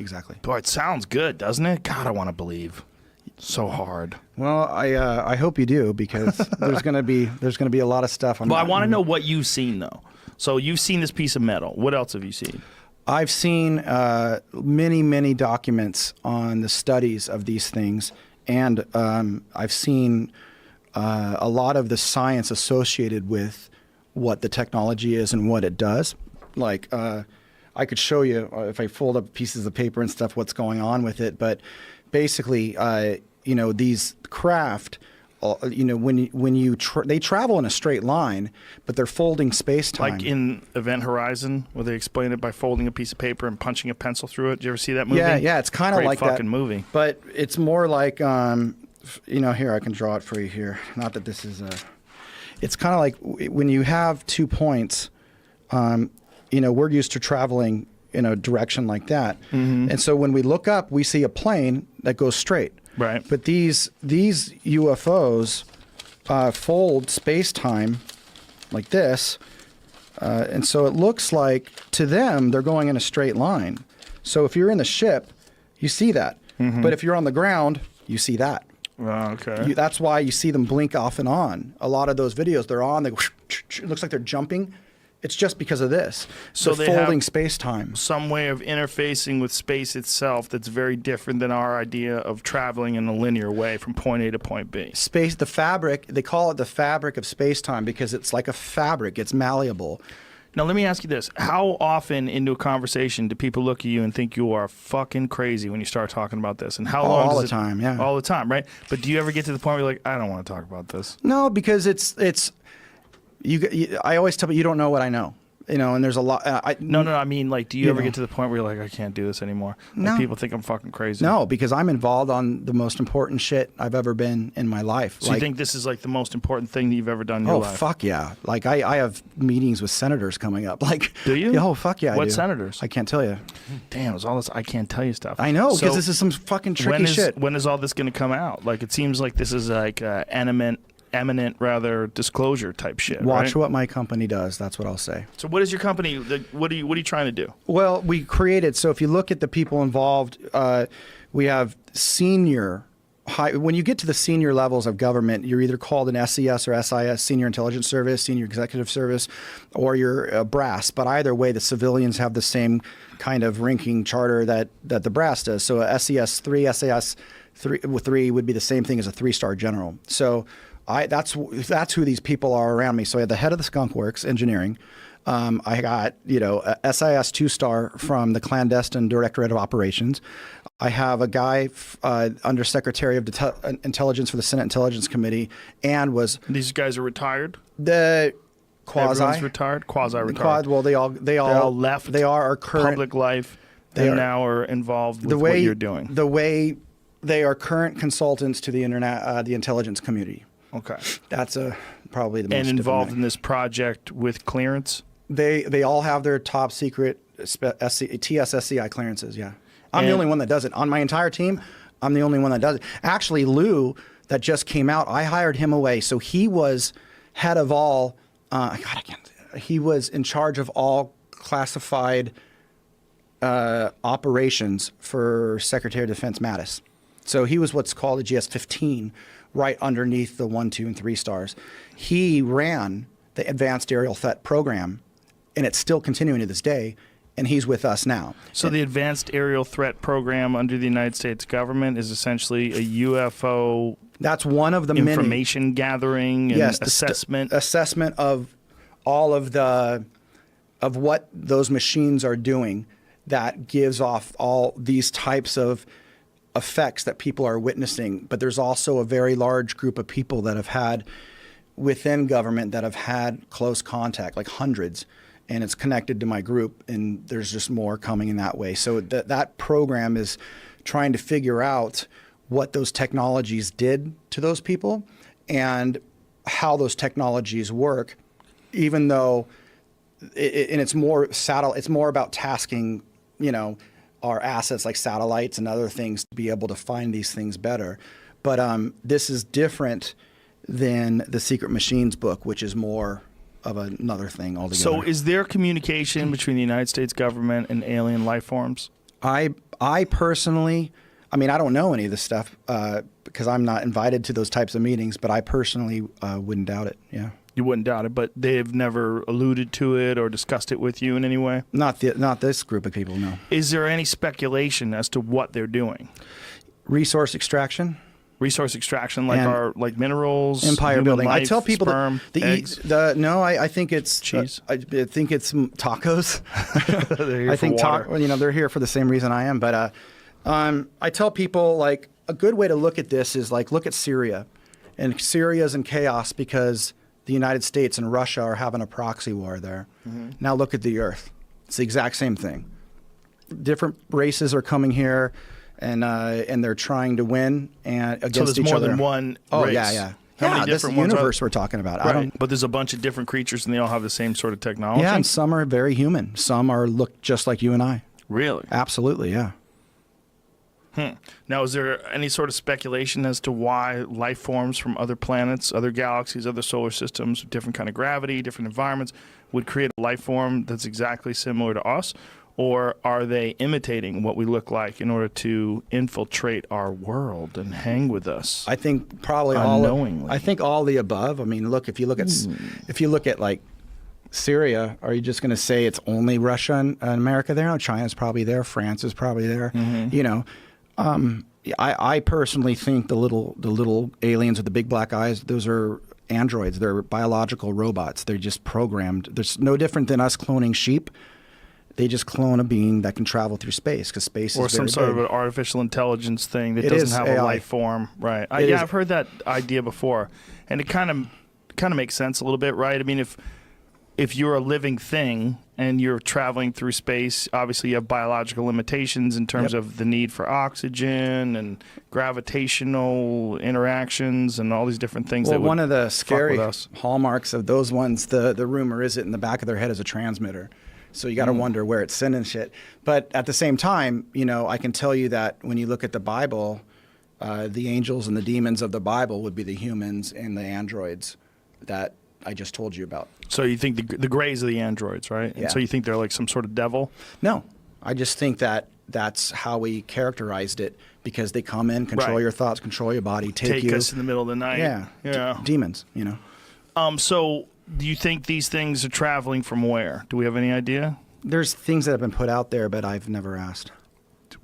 exactly. Boy, it sounds good, doesn't it? God, I want to believe. So hard. Well, I hope you do, because there's gonna be a lot of stuff. Well, I want to know what you've seen though. So you've seen this piece of metal. What else have you seen? I've seen many documents on the studies of these things, and I've seen a lot of the science associated with what the technology is and what it does. Like, I could show you, if I fold up pieces of paper and stuff, what's going on with it. But basically, these craft, they travel in a straight line, but they're folding space-time. Like in Event Horizon, where they explain it by folding a piece of paper and punching a pencil through it. Did you ever see that movie? Yeah, it's kind of like that. Great fucking movie. But it's more like, here, I can draw it for you here. Not that this is it's kind of like when you have 2 points, we're used to traveling in a direction like that. Mm-hmm. And so when we look up, we see a plane that goes straight. Right. But these UFOs fold space-time like this. And so it looks like, to them, they're going in a straight line. So if you're in the ship, you see that. Mm-hmm. But if you're on the ground, you see that. Oh, okay. That's why you see them blink off and on. A lot of those videos, they're on, it looks like they're jumping. It's just because of this. So they're folding space-time. Some way of interfacing with space itself that's very different than our idea of traveling in a linear way from point A to point B. Space, the fabric, they call it the fabric of space-time because it's like a fabric. It's malleable. Now, let me ask you this. How often into a conversation do people look at you and think you are fucking crazy when you start talking about this? And how long all the time, yeah. All the time, right? But do you ever get to the point where you're like, I don't want to talk about this? No, because I always tell people, you don't know what I know. And there's a lot. No. I mean, like, do you ever get to the point where you're like, I can't do this anymore? Like, no. People think I'm fucking crazy. No, because I'm involved on the most important shit I've ever been in my life. So you think this is like the most important thing that you've ever done in your life? Oh, fuck yeah. Like, I have meetings with senators coming up. Like, do you? Oh, fuck yeah, What senators? I can't tell you. Damn, it's all this I can't tell you stuff. I know, because this is some fucking tricky shit. When is all this going to come out? Like, it seems like this is like eminent rather disclosure type shit. Watch right? what my company does. That's what I'll say. So what is your company? What are you trying to do? Well, we created. So if you look at the people involved, we have senior. When you get to the senior levels of government, you're either called an SES or SIS, Senior Intelligence Service, Senior Executive Service, or you're a brass. But either way, the civilians have the same kind of ranking charter that the brass does. So a SES 3, SAS 3 would be the same thing as a 3-star general. So that's who these people are around me. So I had the head of the Skunk Works Engineering. I got a SIS 2-star from the Clandestine Directorate of Operations. I have a guy Undersecretary of Intelligence for the Senate Intelligence Committee, and was these guys are retired. The quasi Everyone's retired, quasi-retired. Well, they all left. They are our current public life. They now are involved with what you're doing. The way they are current consultants to the internet, the intelligence community. Okay, that's probably the most. And involved in this project with clearance. They all have their top secret TSSCI clearances. Yeah, I'm the only one that does it on my entire team. I'm the only one that does it. Actually, Lou, that just came out, I hired him away, so he was head of all. He was in charge of all classified operations for Secretary of Defense Mattis. So he was what's called a GS-15, right underneath the 1, 2, and 3 stars. He ran the Advanced Aerial Threat Program, and it's still continuing to this day, and he's with us now. So the Advanced Aerial Threat Program under the United States government is essentially a UFO. That's one of the information gathering and assessment. Assessment of all of what those machines are doing that gives off all these types of effects that people are witnessing. But there's also a very large group of people that have had within government that have had close contact, like hundreds, and it's connected to my group, and there's just more coming in that way. So that program is trying to figure out what those technologies did to those people and how those technologies work, even though it's more about tasking, our assets like satellites and other things to be able to find these things better. But this is different than the Secret Machines book, which is more of another thing altogether. So is there communication between the United States government and alien life forms? I personally, I mean, I don't know any of this stuff because I'm not invited to those types of meetings, but I personally wouldn't doubt it. Yeah. You wouldn't doubt it, but they've never alluded to it or discussed it with you in any way? Not this group of people, no. Is there any speculation as to what they're doing? Resource extraction. Resource extraction, like minerals, empire building. Life, I tell people sperm, eggs. I think it's cheese. I think it's tacos. They're here I for think water. they're here for the same reason I am. But I tell people like a good way to look at this is like look at Syria, and Syria's in chaos because the United States and Russia are having a proxy war there. Mm-hmm. Now look at the Earth. It's the exact same thing. Different races are coming here. And they're trying to win and against each other. So there's more than one race. Yeah. How many this different universe we're talking about. Right. But there's a bunch of different creatures, and they all have the same sort of technology. Yeah, and some are very human. Some look just like you and I. Really? Absolutely, yeah. Now, is there any sort of speculation as to why life forms from other planets, other galaxies, other solar systems, different kind of gravity, different environments, would create a life form that's exactly similar to us? Or are they imitating what we look like in order to infiltrate our world and hang with us? I think probably unknowingly. I think all the above. I mean, look, if you look at like Syria, are you just going to say it's only Russia and America there? No, China's probably there. France is probably there. Mm-hmm. You know, I personally think the little aliens with the big black eyes, those are androids. They're biological robots. They're just programmed. There's no different than us cloning sheep. They just clone a being that can travel through space because space is very big. Or some sort of an artificial intelligence thing that doesn't have AI. a life form, right? I've heard that idea before, and it kind of makes sense a little bit, right? I mean, if you're a living thing and you're traveling through space, obviously you have biological limitations in terms of the need for oxygen and gravitational interactions and all these different things. Well, one of the scary hallmarks of those ones, the rumor is it in the back of their head is a transmitter. So you got to wonder where it's sending shit. But at the same time, you know, I can tell you that when you look at the Bible, the angels and the demons of the Bible would be the humans and the androids that I just told you about. So you think the grays are the androids, right? Yeah. And so you think they're like some sort of devil? No. I just think that that's how we characterized it because they come in, control your thoughts, control your body, take you. Us in the middle of the night. Yeah. Demons, you know. So do you think these things are traveling from where? Do we have any idea? There's things that have been put out there, but I've never asked.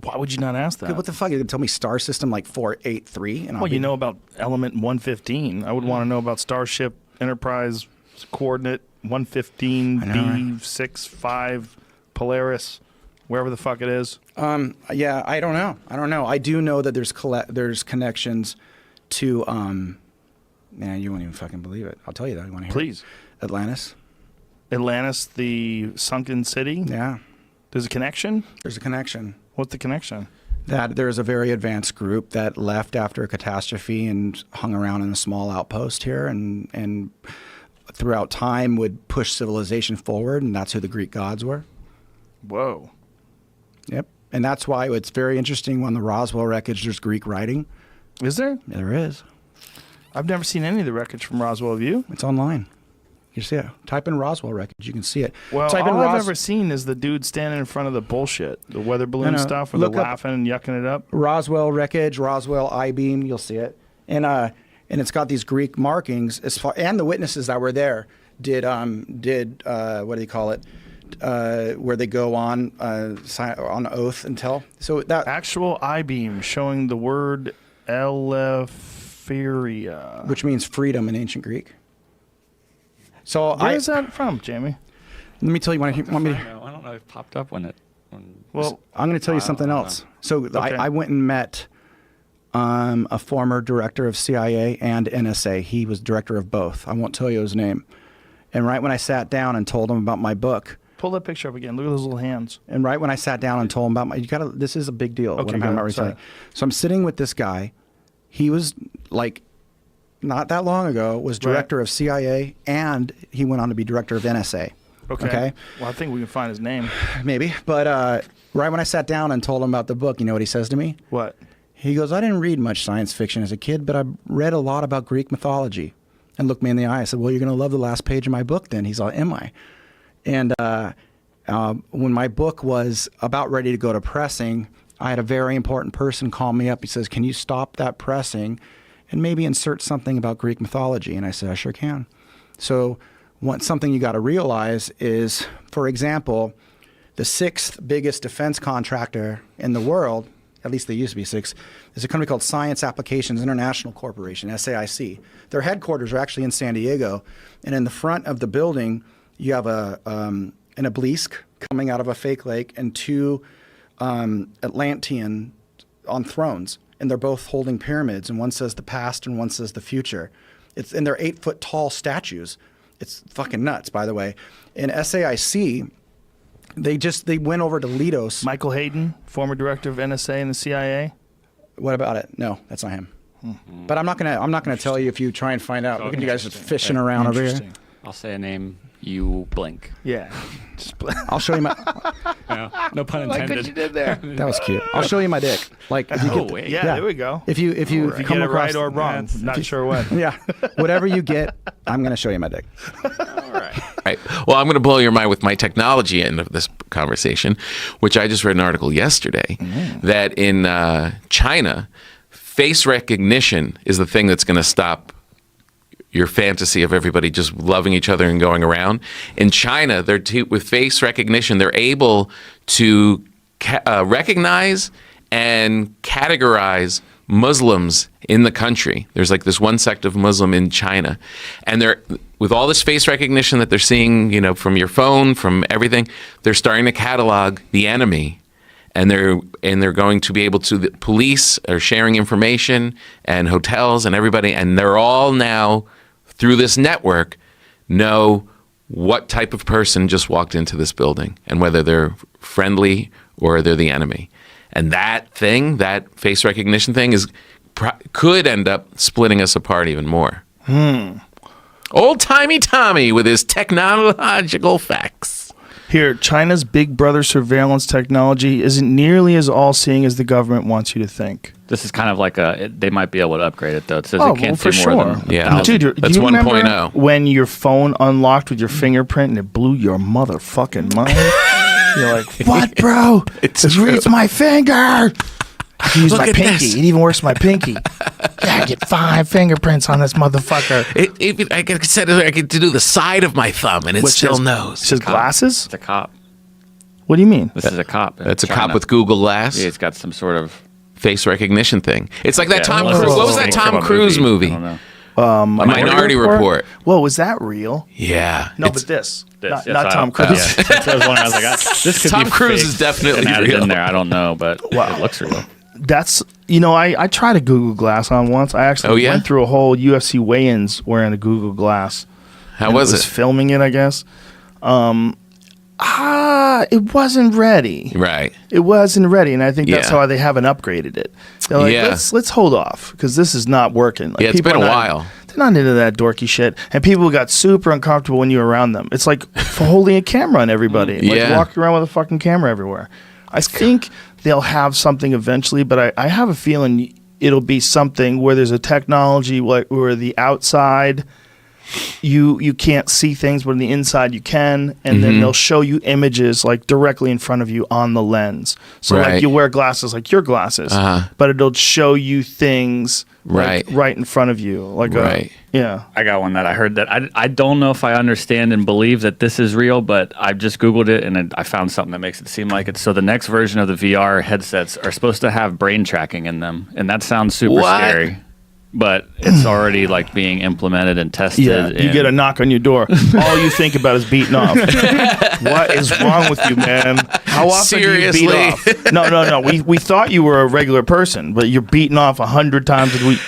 Why would you not ask that? What the fuck? You're going to tell me star system like 483? And you know about element 115. I would want to know about Starship Enterprise coordinate 115B65 Polaris, wherever the fuck it is. Yeah, I don't know. I do know that there's connections to man, you won't even fucking believe it. I'll tell you that. You want to hear? Please. Atlantis, the sunken city? Yeah. There's a connection? There's a connection. What's the connection? That there's a very advanced group that left after a catastrophe and hung around in a small outpost here and throughout time would push civilization forward, and that's who the Greek gods were. Whoa. Yep. And that's why it's very interesting on the Roswell wreckage there's Greek writing. Is there? There is. I've never seen any of the wreckage from Roswell. Have you? It's online. You see it. Type in Roswell wreckage. You can see it. Well, all I've ever seen is the dude standing in front of the bullshit, the weather balloon stuff, where they're laughing and yucking it up. Roswell wreckage, Roswell I-beam. You'll see it. And it's got these Greek markings. And the witnesses that were there did what do you call it? Where they go on oath and tell. So that actual I-beam showing the word Eleftheria, which means freedom in ancient Greek. So where is that from, Jamie? Let me tell you. Want me to? I don't know. It popped up when well, I'm going to tell you something else. So I went and met a former director of CIA and NSA. He was director of both. I won't tell you his name. And right when I sat down and told him about my book. Pull that picture up again. Look at those little hands. And right when I sat down and told him about this is a big deal. Okay, what I'm about to say. So I'm sitting with this guy. He was like, not that long ago, was director of CIA, and he went on to be director of NSA. Okay. Well, I think we can find his name. Maybe. But right when I sat down and told him about the book, you know what he says to me? What? He goes, I didn't read much science fiction as a kid, but I read a lot about Greek mythology. And looked me in the eye. I said, well, you're going to love the last page of my book then. He's all, am I? And when my book was about ready to go to pressing, I had a very important person call me up. He says, "Can you stop that pressing and maybe insert something about Greek mythology?" And I said, "I sure can." So something you got to realize is, for example, the 6th biggest defense contractor in the world, at least they used to be 6, is a company called Science Applications International Corporation, SAIC. Their headquarters are actually in San Diego. And in the front of the building, you have an obelisk coming out of a fake lake and 2 Atlantean on thrones. And they're both holding pyramids. And one says the past and one says the future. And they're 8-foot tall statues. It's fucking nuts, by the way. In SAIC, they went over to Lidos. Michael Hayden, former director of NSA and the CIA. What about it? No, that's not him. But I'm not gonna tell you if you try and find out. Look at you guys just fishing around over here. I'll say a name. You blink. Yeah. I'll show you my. No pun intended. Like what you did there. That was cute. I'll show you my dick. Like if you Oh, get wait. Yeah, there we go. if you If you come get it across right or wrong, not sure what. yeah, whatever you get, I'm gonna show you my dick. All right. Right. Well, I'm going to blow your mind with my technology end of this conversation, which I just read an article yesterday that in China, face recognition is the thing that's going to stop your fantasy of everybody just loving each other and going around. In China, with face recognition, they're able to recognize and categorize Muslims in the country. There's like this one sect of Muslim in China, and they're with all this face recognition that they're seeing, from your phone, from everything, they're starting to catalog the enemy, and they're going to be able to. The police are sharing information, and hotels and everybody, and they're all now through this network know what type of person just walked into this building and whether they're friendly or they're the enemy. And that face recognition thing could end up splitting us apart even more. Old-timey Tommy with his technological facts. Here, China's Big Brother surveillance technology isn't nearly as all-seeing as the government wants you to think. This is kind of like they might be able to upgrade it, though. It says Oh, it can't well, see for more sure. than Yeah. 1,000. Dude, That's do you 1.0. remember when your phone unlocked with your fingerprint and it blew your motherfucking mind? You're like, what, bro? It's It reads my finger. I can use Look my at pinky. this. It even works my pinky. Yeah, I get 5 fingerprints on this motherfucker. I could do the side of my thumb, and it still knows. It says glasses? It's a cop. What do you mean? This is a cop. That's a China. cop with Google Glass. Yeah, it's got some sort of Face recognition thing. It's like that Yeah, Tom unless Cruise. it's What was some that sort of Tom a Cruise movie? I don't know. Minority Report. Whoa, was that real? Yeah. No, It's- but this. This, Not Tom Cruise. Yeah. That's what I was wondering. I was like, this could Tom be Cruise fake is definitely and added real. in there. I don't know, but Wow. it looks real. That's, I tried a Google Glass on once. I actually went through a whole UFC weigh-ins wearing a Google Glass. How And was it? Was it? filming it, I guess. It wasn't ready. Right. It wasn't ready, and I think that's Yeah. why they haven't upgraded it. They're like, Yeah. let's hold off because this is not working. Like, Yeah, it's people been a are not- while. They're not into that dorky shit, and people got super uncomfortable when you're around them. It's like holding a camera on everybody, like Yeah. walking around with a fucking camera everywhere. I think they'll have something eventually, but I have a feeling it'll be something where there's a technology where the outside you can't see things, but on the inside you can, and then they'll show you images like directly in front of you on the lens. So Right. like you wear glasses like your glasses, but it'll show you things like, right in front of you. Like Right. yeah. I got one that I heard that I don't know if I understand and believe that this is real, but I just Googled it and I found something that makes it seem like it. So the next version of the VR headsets are supposed to have brain tracking in them, and that sounds super What? scary. But it's already like being implemented and tested. Yeah, you and get a knock on your door. All you think about is beating off. What is wrong with you, man? How often do you Seriously? beat off? No. We thought you were a regular person, but you're beating off 100 times a week.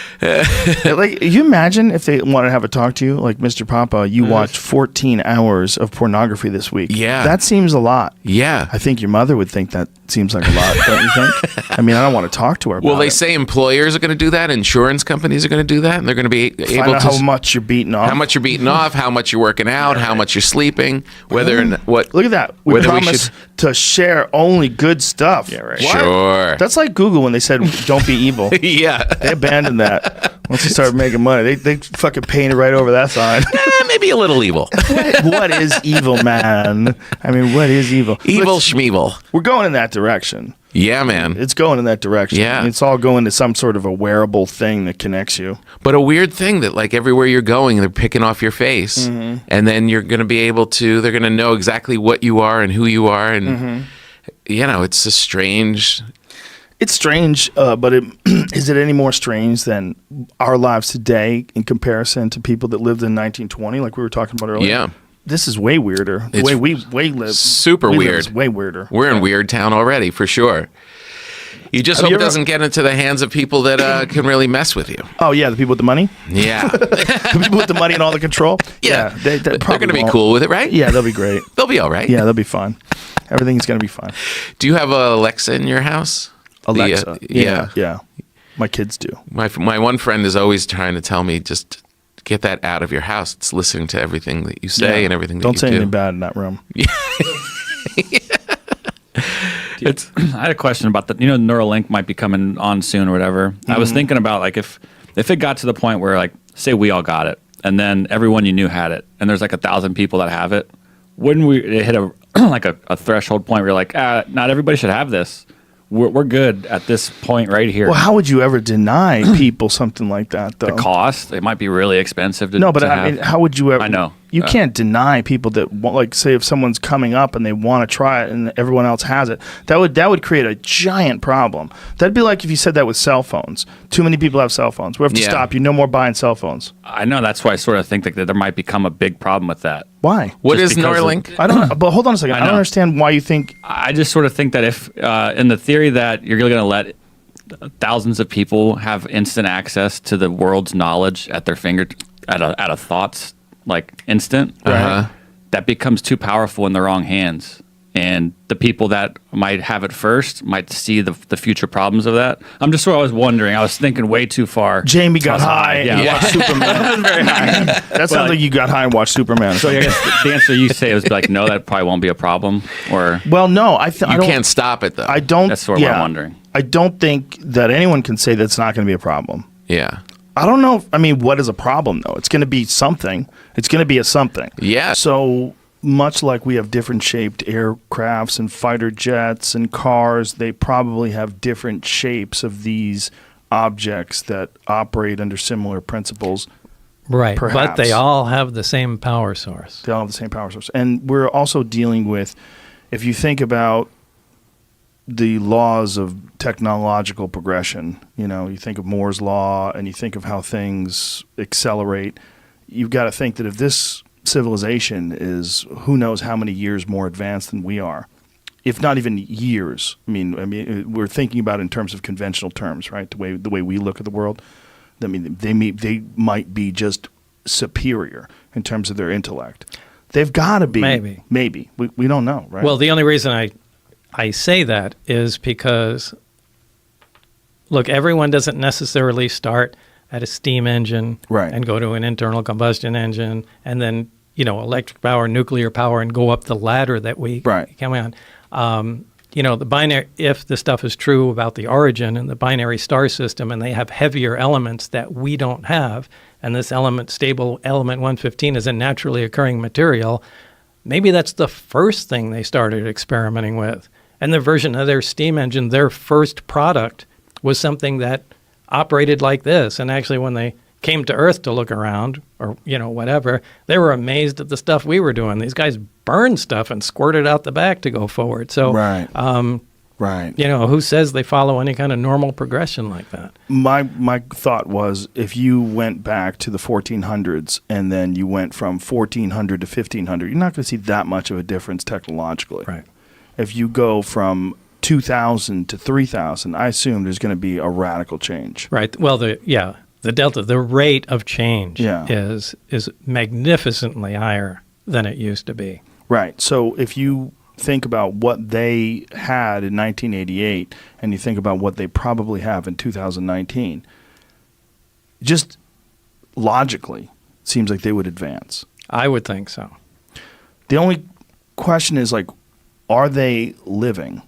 Like, you imagine if they want to have a talk to you, like, Mr. Papa, you watched 14 hours of pornography this week. Yeah. That seems a lot. Yeah. I think your mother would think that seems like a lot, don't you think? I mean, I don't want to talk to her about Well, they it. say employers are going to do that. Insurance companies companies are going to do that, and they're going to be Find able out to how much you're beating off. how much you're beating off, how much you're working out, how much you're sleeping, whether and what. Look at that. We whether promise to share only good stuff. Yeah, right. Sure. That's like Google when they said, don't be evil. Yeah. They abandoned that. Once they started making money, they fucking painted right over that sign. Maybe a little evil. What is evil, man? I mean, what is evil? Evil schmeevil. We're going in that direction. Yeah, man. It's going in that direction. Yeah. It's all going to some sort of a wearable thing that connects you. But a weird thing that, like, everywhere you're going, they're picking off your face, and then you're going to be able to. They're going to know exactly what you are and who you are, and it's a strange. It's strange, but is it any more strange than our lives today in comparison to people that lived in 1920, like we were talking about earlier? Yeah. This is way weirder. The It's way we live. super we live weird. is way weirder. We're in Weird Town already, for sure. You just Have hope you it ever- doesn't get into the hands of people that can really mess with you. Oh, yeah, the people with the money? Yeah. The people with the money and all the control? Yeah. They They're probably going to be won't. cool with it, right? Yeah, they'll be great. They'll be all right. Yeah, they'll be fine. Everything's going to be fine. Do you have a Alexa in your house? Alexa. Yeah. Yeah. My kids do. My one friend is always trying to tell me, just get that out of your house. It's listening to everything that you say Yeah. and everything that Don't you say do. anything bad in that room. I had a question about the Neuralink might be coming on soon or whatever. I was thinking about like if it got to the point where like say we all got it and then everyone you knew had it and there's like 1,000 people that have it, wouldn't we hit a like a threshold point where you're like not everybody should have this. We're good at this point right here. Well, how would you ever deny people something like that, though? The cost, it might be really expensive to No, but to I have. mean, how would you ever? I know. You can't deny people that want, like, say, if someone's coming up and they want to try it and everyone else has it, that would create a giant problem. That'd be like if you said that with cell phones. Too many people have cell phones. We have to Yeah. stop you. No more buying cell phones. I know that's why I sort of think that there might become a big problem with that. Why? What Just is because of- Neuralink? I don't. But hold on a second. I don't know. understand why you think. I just sort of think that if, in the theory that you're going to let thousands of people have instant access to the world's knowledge at their finger, at a thoughts like instant, Uh-huh. that becomes too powerful in the wrong hands. And the people that might have it first might see the future problems of that. I'm just sort of always wondering. I was thinking way too far. Jamie got high and Yeah. watched Superman. Very high. That sounds like you got high and watched Superman. So I guess the answer you say is like, no, that probably won't be a problem. Or Well, no, I You don't. can't stop it, though. I don't. That's sort of what I'm wondering. I don't think that anyone can say that's not going to be a problem. Yeah. I don't know. I mean, what is a problem, though? It's going to be something. It's going to be a something. Yeah. So much like we have different shaped aircrafts and fighter jets and cars, they probably have different shapes of these objects that operate under similar principles. Right, but Perhaps. they all have the same power source. They all have the same power source. And we're also dealing with, if you think about the laws of technological progression, you think of Moore's law and you think of how things accelerate, you've got to think that if this civilization is who knows how many years more advanced than we are, if not even years. I mean, we're thinking about it in terms of conventional terms, right? The way we look at the world. I mean, they might be just superior in terms of their intellect. They've got to be. Maybe. We don't know, right? Well, the only reason I say that is because, look, everyone doesn't necessarily start at a steam engine and go to an internal combustion engine and then, electric power, nuclear power, and go up the ladder that we come on. The binary, if the stuff is true about the origin and the binary star system, and they have heavier elements that we don't have, and this stable element 115 is a naturally occurring material, maybe that's the first thing they started experimenting with. And the version of their steam engine, their first product, was something that operated like this. And actually, when they came to Earth to look around, or whatever, they were amazed at the stuff we were doing. These guys burned stuff and squirted out the back to go forward. So, who says they follow any kind of normal progression like that? My thought was, if you went back to the 1400s and then you went from 1400 to 1500, you're not going to see that much of a difference technologically. Right. If you go from 2000 to 3000, I assume there's going to be a radical change. Right. Well, the delta, the rate of change is magnificently higher than it used to be. Right. So if you think about what they had in 1988 and you think about what they probably have in 2019, just logically, it seems like they would advance. I would think so. The only question is, like, are they living?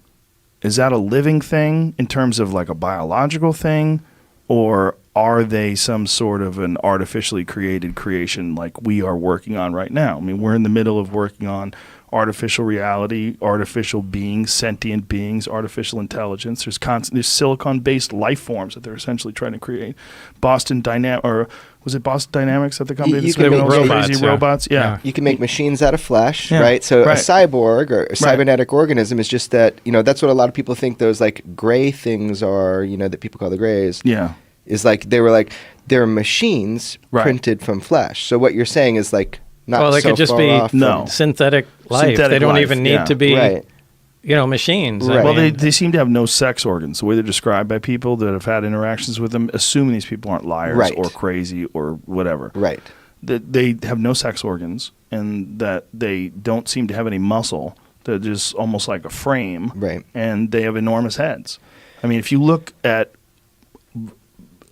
Is that a living thing in terms of like a biological thing, or are they some sort of an artificially created creation like we are working on right now? I mean, we're in the middle of working on artificial reality, artificial beings, sentient beings, artificial intelligence. There's silicon-based life forms that they're essentially trying to create. Boston Dynamics, or was it Boston Dynamics at the company that's making all those crazy robots? Yeah. You can make machines out of flesh, right? So a cyborg or a cybernetic organism is just that, that's what a lot of people think those like gray things are, that people call the grays. Yeah. Is like, they're machines printed from flesh. So what you're saying is like, not they so could just far be off synthetic life. They don't even need to be, machines. Right. Well, they seem to have no sex organs. The way they're described by people that have had interactions with them, assuming these people aren't liars or crazy or whatever. Right. That they have no sex organs and that they don't seem to have any muscle. They're just almost like a frame. Right. And they have enormous heads. I mean, if you look at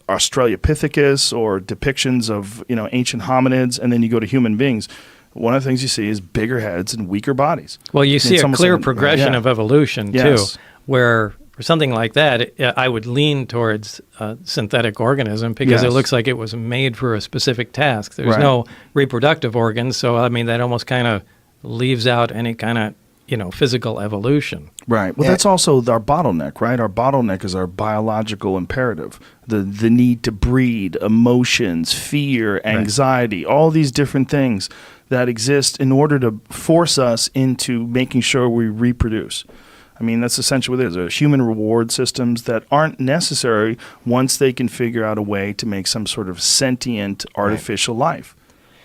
Australopithecus or depictions of ancient hominids, and then you go to human beings, one of the things you see is bigger heads and weaker bodies. Well, you see a clear progression of evolution too, where for something like that, I would lean towards a synthetic organism because it looks like it was made for a specific task. There's no reproductive organs, so I mean that almost kind of leaves out any kind of physical evolution. Right. Well, that's also our bottleneck, right? Our bottleneck is our biological imperative, the need to breed, emotions, fear, anxiety, all these different things that exist in order to force us into making sure we reproduce. I mean, that's essentially what it is. There are human reward systems that aren't necessary once they can figure out a way to make some sort of sentient artificial life.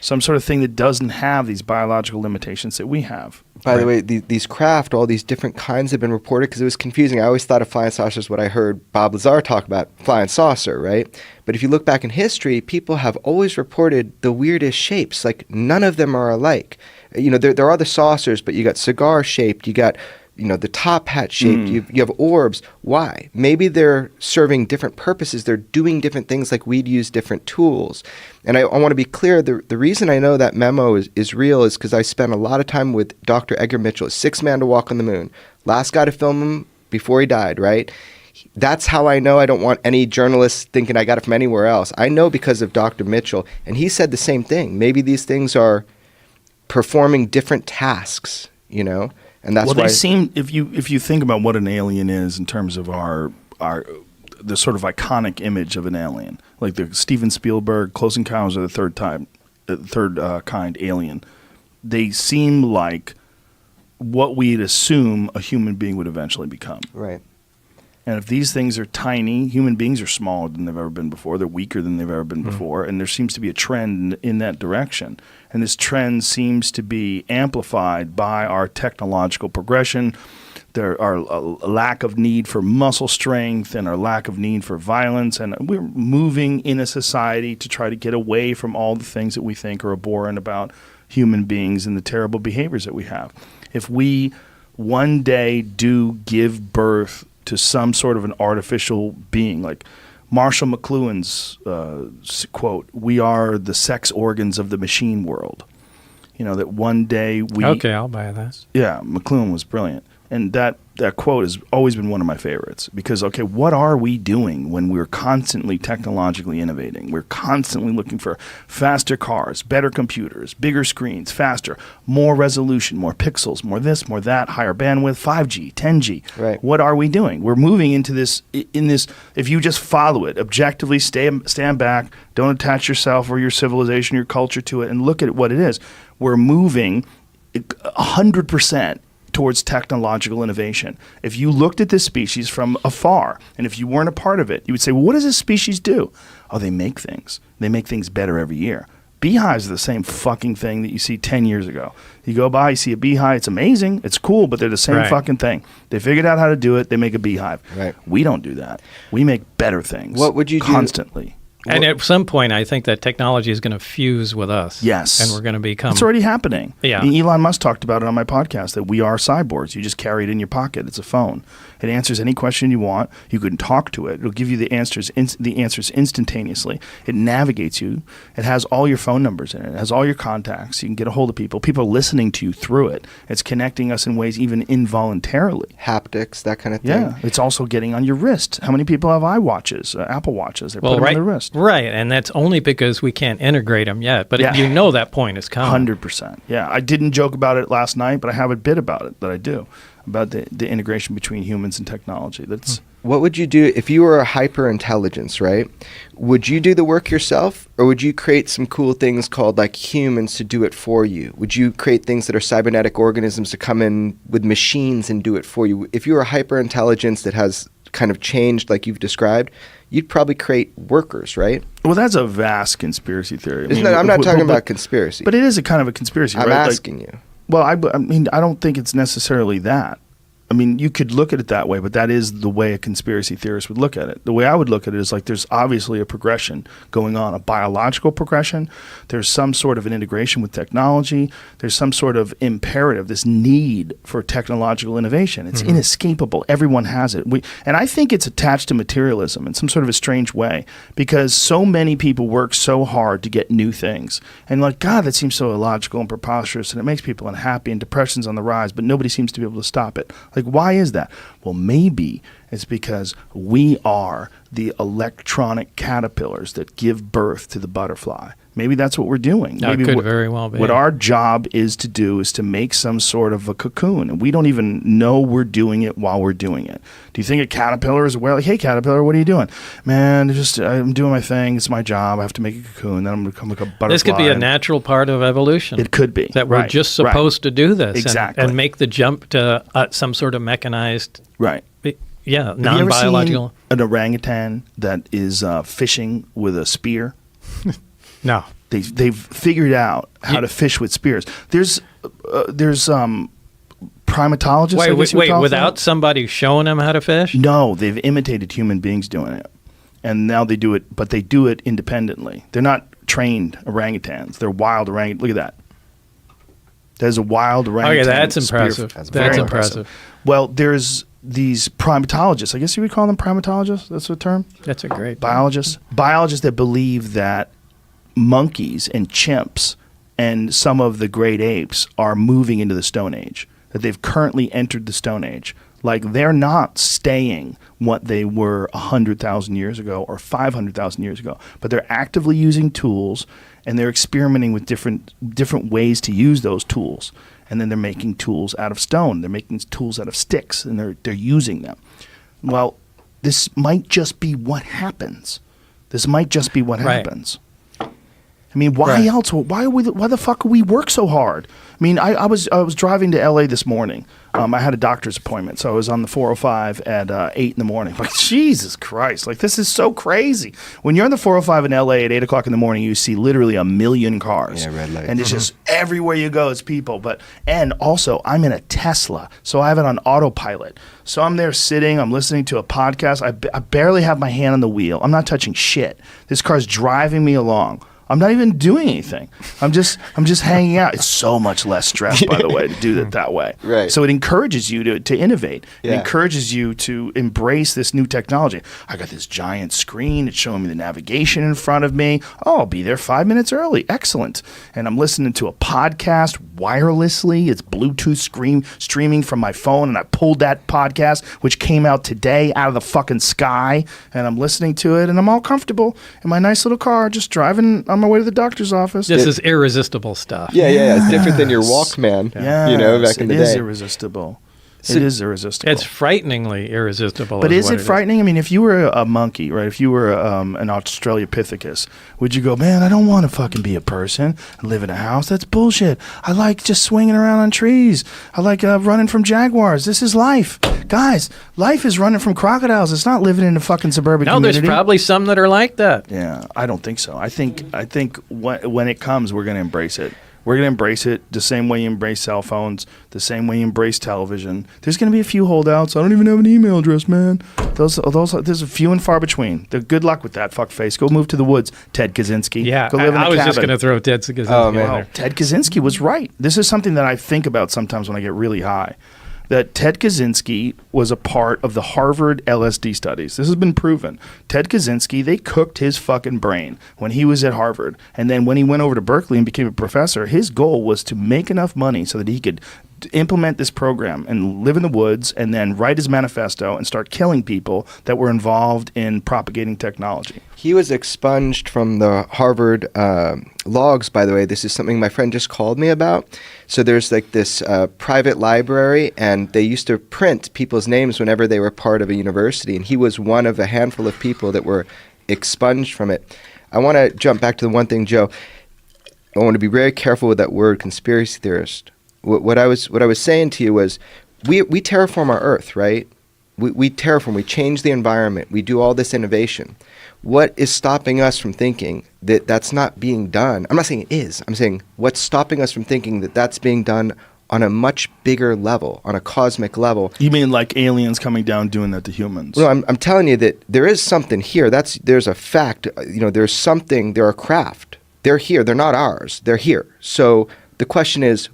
Some sort of thing that doesn't have these biological limitations that we have. By the way, these craft, all these different kinds have been reported because it was confusing. I always thought of flying saucers what I heard Bob Lazar talk about, flying saucer, right? But if you look back in history, people have always reported the weirdest shapes. Like, none of them are alike. There are the saucers, but you got cigar-shaped, you got the top hat shaped, you have orbs. Why? Maybe they're serving different purposes. They're doing different things like we'd use different tools. And I want to be clear, the reason I know that memo is real is because I spent a lot of time with Dr. Edgar Mitchell, sixth man to walk on the moon. Last guy to film him before he died, right? That's how I know. I don't want any journalists thinking I got it from anywhere else. I know because of Dr. Mitchell. And he said the same thing. Maybe these things are performing different tasks, And that's why they seem, if you think about what an alien is in terms of the sort of iconic image of an alien, like the Steven Spielberg Close Encounters of the Third Kind alien, they seem like what we'd assume a human being would eventually become. Right. And if these things are tiny, human beings are smaller than they've ever been before. They're weaker than they've ever been before. And there seems to be a trend in that direction. And this trend seems to be amplified by our technological progression. There are a lack of need for muscle strength and our lack of need for violence. And we're moving in a society to try to get away from all the things that we think are abhorrent about human beings and the terrible behaviors that we have. If we one day do give birth to some sort of an artificial being, like Marshall McLuhan's quote, "We are the sex organs of the machine world." That one day we... Okay, I'll buy that. Yeah, McLuhan was brilliant. And that quote has always been one of my favorites because, okay, what are we doing when we're constantly technologically innovating? We're constantly looking for faster cars, better computers, bigger screens, faster, more resolution, more pixels, more this, more that, higher bandwidth, 5G, 10G. Right. What are we doing? We're moving into this, if you just follow it, objectively stand back, don't attach yourself or your civilization, your culture to it, and look at what it is. We're moving 100% towards technological innovation. If you looked at this species from afar, and if you weren't a part of it, you would say, well, what does this species do? Oh, they make things. They make things better every year. Beehives are the same fucking thing that you see 10 years ago. You go by, you see a beehive, it's amazing, it's cool, but they're the same fucking thing. They figured out how to do it, they make a beehive. Right. We don't do that. We make better things. What would you constantly? And at some point, I think that technology is going to fuse with us. Yes. And we're going to become... It's already happening. Yeah. I mean, Elon Musk talked about it on my podcast, that we are cyborgs. You just carry it in your pocket. It's a phone. It answers any question you want. You can talk to it. It'll give you the answers instantaneously. It navigates you. It has all your phone numbers in it. It has all your contacts. You can get a hold of people. People are listening to you through it. It's connecting us in ways even involuntarily. Haptics, that kind of thing. Yeah. It's also getting on your wrist. How many people have iWatches, Apple Watches? They put them on their wrist. Right, and that's only because we can't integrate them yet. But you know that point is coming. 100%. Yeah. I didn't joke about it last night, but I have a bit about it that I do, about the integration between humans and technology. That's What would you do if you were a hyper-intelligence, right? Would you do the work yourself, or would you create some cool things called like humans to do it for you? Would you create things that are cybernetic organisms to come in with machines and do it for you? If you were a hyper-intelligence that has kind of changed like you've described, you'd probably create workers, right? Well, that's a vast conspiracy theory. I'm not talking about conspiracy. But it is a kind of a conspiracy, I'm right? asking you. Well, I mean, I don't think it's necessarily that. I mean, you could look at it that way, but that is the way a conspiracy theorist would look at it. The way I would look at it is like there's obviously a progression going on, a biological progression. There's some sort of an integration with technology. There's some sort of imperative, this need for technological innovation. It's inescapable. Everyone has it. And I think it's attached to materialism in some sort of a strange way, because so many people work so hard to get new things. And like, God, that seems so illogical and preposterous, and it makes people unhappy, and depression's on the rise, but nobody seems to be able to stop it. Like, why is that? Well, maybe it's because we are the electronic caterpillars that give birth to the butterfly. Maybe that's what we're doing. That Maybe could very well be. What our job is to do is to make some sort of a cocoon, and we don't even know we're doing it while we're doing it. Do you think a caterpillar is aware? Like, hey, caterpillar, what are you doing? Man, I'm doing my thing. It's my job. I have to make a cocoon. Then I'm going to become like a butterfly. This could be a natural part of evolution. It could be. That we're just supposed to do this. Exactly. And make the jump to some sort of mechanized, right. Yeah, non-biological. Have you ever seen an orangutan that is fishing with a spear? No. They've figured out how to fish with spears. There's primatologists. Wait, without somebody showing them how to fish? No, they've imitated human beings doing it, and now they do it, but they do it independently. They're not trained orangutans. They're wild orangutans. Look at that. There's a wild orangutan. Okay, that's impressive. That's impressive. Well, there's these primatologists. I guess you would call them primatologists. That's the term. That's a great biologists. Biologists that believe that monkeys and chimps and some of the great apes are moving into the Stone Age, that they've currently entered the Stone Age. Like, they're not staying what they were 100,000 years ago or 500,000 years ago, but they're actively using tools, and they're experimenting with different ways to use those tools. And then they're making tools out of stone. They're making tools out of sticks, and they're using them. Well, this might just be what happens. This might just be what happens. I mean, why else? Why the fuck do we work so hard? I mean, I was driving to LA this morning. I had a doctor's appointment, so I was on the 405 at 8 in the morning. Like, Jesus Christ, like, this is so crazy. When you're on the 405 in LA at 8 o'clock in the morning, you see literally a million cars. Yeah, red light. And it's just everywhere you go, it's people. And also, I'm in a Tesla, so I have it on autopilot. So I'm there sitting, I'm listening to a podcast. I barely have my hand on the wheel. I'm not touching shit. This car's driving me along. I'm not even doing anything. I'm just hanging out. It's so much less stress, by the way, to do it that way. Right. So it encourages you to innovate. It Yeah. encourages you to embrace this new technology. I got this giant screen. It's showing me the navigation in front of me. Oh, I'll be there 5 minutes early. Excellent. And I'm listening to a podcast wirelessly. It's Bluetooth streaming from my phone, and I pulled that podcast, which came out today, out of the fucking sky, and I'm listening to it, and I'm all comfortable in my nice little car, just driving on my way to the doctor's office. This is irresistible stuff. Yeah. It's different than your Walkman, back in the day. It is irresistible. It is irresistible. It's frighteningly irresistible. But is it frightening? I mean, if you were a monkey, right? If you were an Australopithecus, would you go, man, I don't want to fucking be a person and live in a house? That's bullshit. I like just swinging around on trees. I like running from jaguars. This is life. Guys, life is running from crocodiles. It's not living in a fucking suburban community. There's probably some that are like that. Yeah, I don't think so. I think when it comes, we're going to embrace it. We're going to embrace it the same way you embrace cell phones, the same way you embrace television. There's going to be a few holdouts. I don't even have an email address, man. There's a few and far between. Good luck with that, fuckface. Go move to the woods, Ted Kaczynski. Yeah, go live in a I was cabin. just going to throw Ted Kaczynski Oh, man. in there. Ted Kaczynski was right. This is something that I think about sometimes when I get really high. that Ted Kaczynski was a part of the Harvard LSD studies. This has been proven. Ted Kaczynski, they cooked his fucking brain when he was at Harvard. And then when he went over to Berkeley and became a professor, his goal was to make enough money so that he could implement this program and live in the woods and then write his manifesto and start killing people that were involved in propagating technology. He was expunged from the Harvard logs, by the way. This is something my friend just called me about. So there's like this private library, and they used to print people's names whenever they were part of a university, and he was one of a handful of people that were expunged from it. I want to jump back to the one thing, Joe. I want to be very careful with that word conspiracy theorist. What I was saying to you was, we terraform our Earth, right? We terraform, we change the environment, we do all this innovation. What is stopping us from thinking that that's not being done? I'm not saying it is. I'm saying what's stopping us from thinking that that's being done on a much bigger level, on a cosmic level. You mean like aliens coming down doing that to humans? Well, I'm telling you that there is something here. There's a fact. There's something. They're a craft. They're here. They're not ours. They're here. So the question is,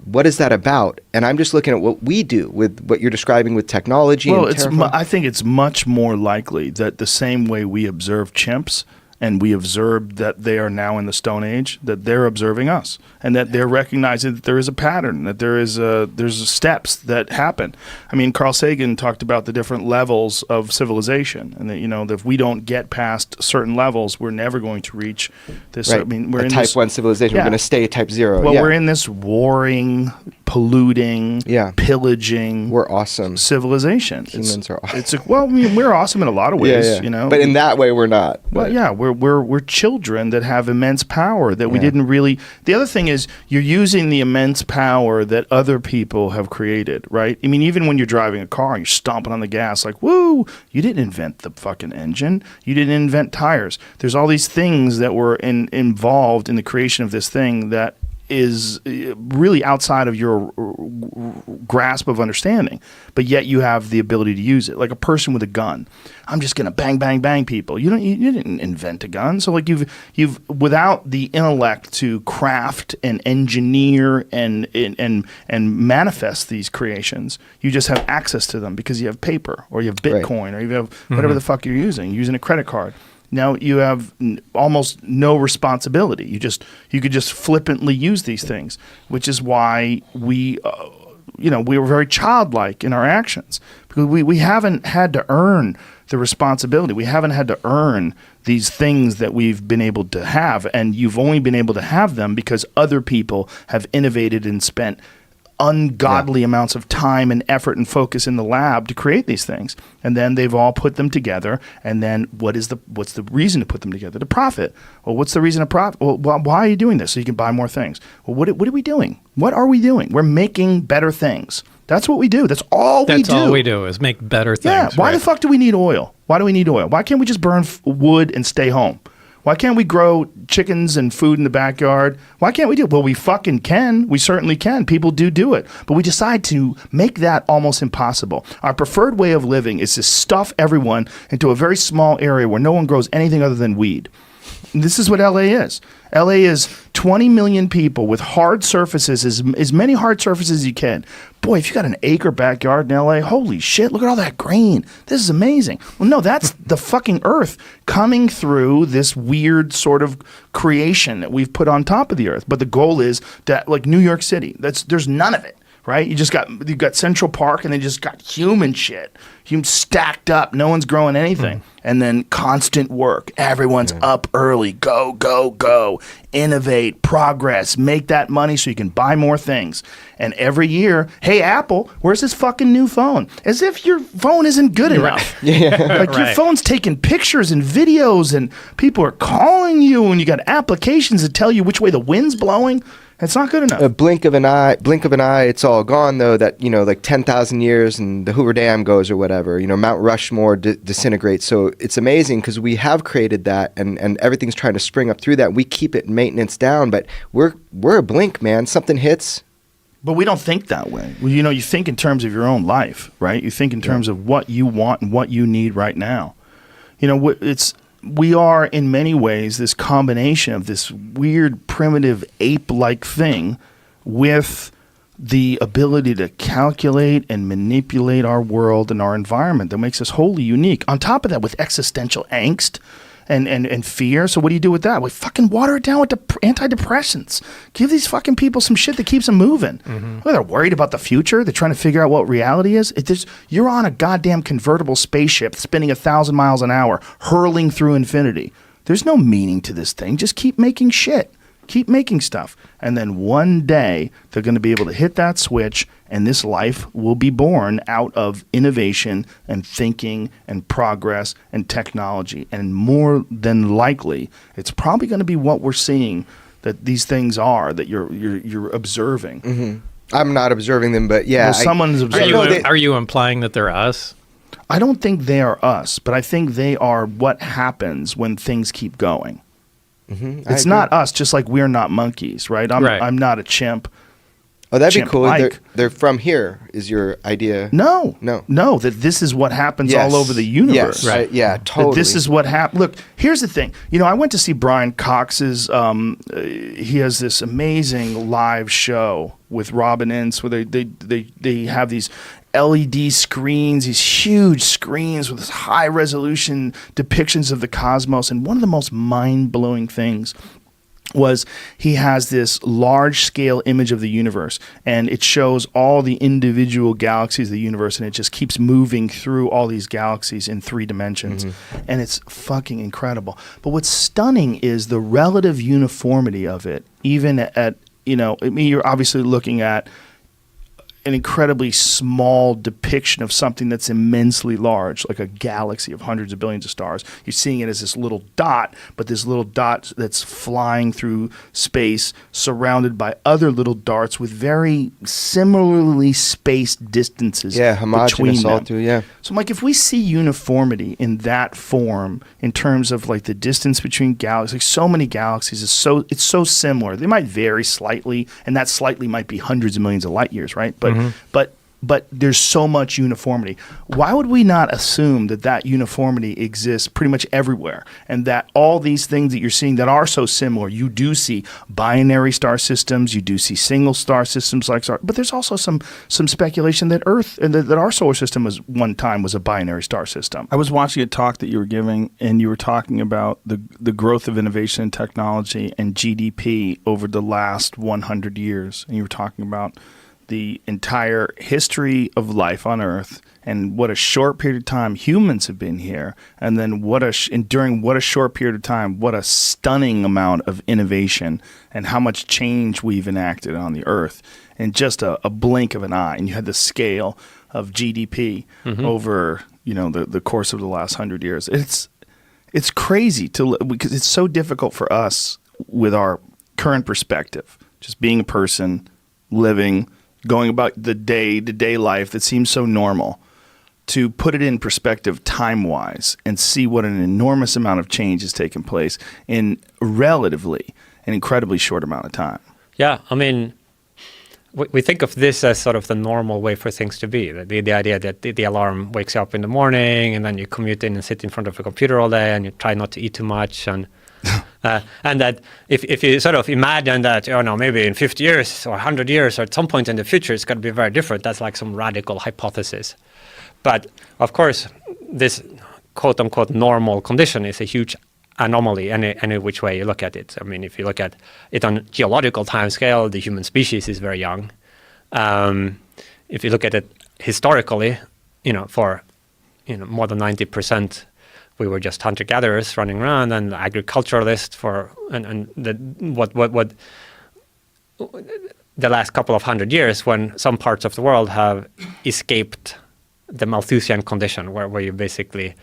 what is that about? And I'm just looking at what we do with what you're describing with technology. Well, and I think it's much more likely that the same way we observe chimps and we observe that they are now in the Stone Age, that they're observing us, and that they're recognizing that there is a pattern, that there's steps that happen. I mean, Carl Sagan talked about the different levels of civilization, and that that if we don't get past certain levels, we're never going to reach this. Right. I mean, we're a in type this, 1 civilization. Yeah. We're going to stay at type 0. Well, yeah. we're in this warring, polluting, pillaging. We're awesome. Civilization. Humans are awesome. I mean, we're awesome in a lot of ways, But in that way, we're not. Well, yeah, we're children that have immense power that we didn't really. The other thing is you're using the immense power that other people have created, right? I mean, even when you're driving a car, you're stomping on the gas like, woo! You didn't invent the fucking engine. You didn't invent tires. There's all these things that were involved in the creation of this thing that is really outside of your grasp of understanding, but yet you have the ability to use it. Like a person with a gun, I'm just gonna bang, bang, bang people. You didn't invent a gun, so like you've without the intellect to craft and engineer and manifest these creations, you just have access to them because you have paper or you have Bitcoin or you have whatever the fuck you're using a credit card. Now you have almost no responsibility. You could just flippantly use these things, which is why we were very childlike in our actions because we haven't had to earn the responsibility. We haven't had to earn these things that we've been able to have, and you've only been able to have them because other people have innovated and spent ungodly amounts of time and effort and focus in the lab to create these things, and then they've all put them together. And then what's the reason to put them together? To profit. Well, what's the reason to profit? Well, why are you doing this? So you can buy more things. Well, what are we doing? What are we doing? We're making better things. That's what we do. That's all we do. That's all we do is make better things. Yeah. Why the fuck do we need oil? Why do we need oil? Why can't we just burn wood and stay home? Why can't we grow chickens and food in the backyard? Why can't we do it? Well, we fucking can. We certainly can. People do it. But we decide to make that almost impossible. Our preferred way of living is to stuff everyone into a very small area where no one grows anything other than weed. And this is what LA is. LA is 20 million people with hard surfaces, as many hard surfaces as you can. Boy, if you got an acre backyard in LA, holy shit, look at all that green. This is amazing. Well, no, that's the fucking earth coming through this weird sort of creation that we've put on top of the earth. But the goal is that, like New York City, there's none of it. Right? You've got Central Park, and they just got human shit. Human stacked up. No one's growing anything. And then constant work. Everyone's up early. Go, go, go. Innovate, progress, make that money so you can buy more things. And every year, hey, Apple, where's this fucking new phone? As if your phone isn't good enough. Like your phone's taking pictures and videos, and people are calling you, and you got applications that tell you which way the wind's blowing. It's not good enough. A blink of an eye, it's all gone, though, that, like 10,000 years and the Hoover Dam goes or whatever, Mount Rushmore disintegrates. So it's amazing because we have created that, and everything's trying to spring up through that. We keep it maintenance down, but we're a blink, man. Something hits. But we don't think that way. Well, you think in terms of your own life, right? You think in terms of what you want and what you need right now. We are, in many ways, this combination of this weird, primitive, ape-like thing with the ability to calculate and manipulate our world and our environment that makes us wholly unique. On top of that, with existential angst and fear. So what do you do with that? We fucking water it down with antidepressants. Give these fucking people some shit that keeps them moving. Well, they're worried about the future. They're trying to figure out what reality is. You're on a goddamn convertible spaceship spinning 1,000 miles an hour, hurling through infinity. There's no meaning to this thing. Just keep making shit. Keep making stuff. And then one day they're going to be able to hit that switch, and this life will be born out of innovation and thinking and progress and technology. And more than likely, it's probably going to be what we're seeing that these things are that you're observing. I'm not observing them, but yeah. Well, someone's observing. Are you implying that they're us? I don't think they are us, but I think they are what happens when things keep going. It's not us, just like we're not monkeys, right? I'm not a chimp. Oh, that'd be cool. They're from here, is your idea? No. That this is what happens all over the universe. Yes, right. Yeah, totally. That this is what happens. Look, here's the thing. I went to see Brian Cox's. He has this amazing live show with Robin Ince, where they have these LED screens, these huge screens with high resolution depictions of the cosmos. And one of the most mind-blowing things was he has this large-scale image of the universe, and it shows all the individual galaxies of the universe, and it just keeps moving through all these galaxies in 3 dimensions. And it's fucking incredible. But what's stunning is the relative uniformity of it, even at, you're obviously looking at an incredibly small depiction of something that's immensely large, like a galaxy of hundreds of billions of stars. You're seeing it as this little dot, but this little dot that's flying through space, surrounded by other little darts with very similarly spaced distances homogeneous all through, So I'm like, if we see uniformity in that form, in terms of like the distance between galaxies, like so many galaxies, it's so similar. They might vary slightly, and that slightly might be hundreds of millions of light years, right? But there's so much uniformity. Why would we not assume that uniformity exists pretty much everywhere, and that all these things that you're seeing that are so similar, you do see binary star systems, you do see single star systems like stars, but there's also some speculation that Earth and that our solar system one time was a binary star system. I was watching a talk that you were giving, and you were talking about the growth of innovation and technology and GDP over the last 100 years, and you were talking about the entire history of life on Earth and what a short period of time humans have been here, and then during what a short period of time, what a stunning amount of innovation and how much change we've enacted on the Earth in just a blink of an eye. And you had the scale of GDP over the course of the last 100 years. It's crazy because it's so difficult for us with our current perspective, just being a person living, going about the day-to-day life that seems so normal, to put it in perspective time-wise and see what an enormous amount of change has taken place in relatively an incredibly short amount of time. Yeah, I mean, we think of this as sort of the normal way for things to be. The idea that the alarm wakes you up in the morning, and then you commute in and sit in front of a computer all day, and you try not to eat too much, and that if you sort of imagine that, maybe in 50 years or 100 years or at some point in the future it's going to be very different, that's like some radical hypothesis. But of course, this quote-unquote normal condition is a huge anomaly any which way you look at it. I mean, if you look at it on geological time scale, the human species is very young. If you look at it historically, for more than 90%, we were just hunter-gatherers running around, and agriculturalists what the last couple of 100 years, when some parts of the world have escaped the Malthusian condition, where you basically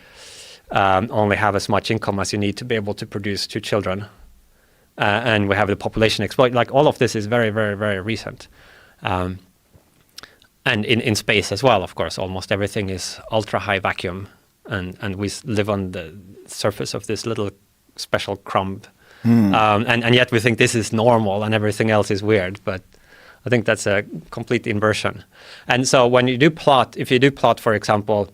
only have as much income as you need to be able to produce 2 children, and we have the population exploit. Like, all of this is very, very, very recent. And in space as well, of course, almost everything is ultra-high vacuum. And we live on the surface of this little special crumb. And yet we think this is normal and everything else is weird. But I think that's a complete inversion. And so when you do plot, if you do plot, for example,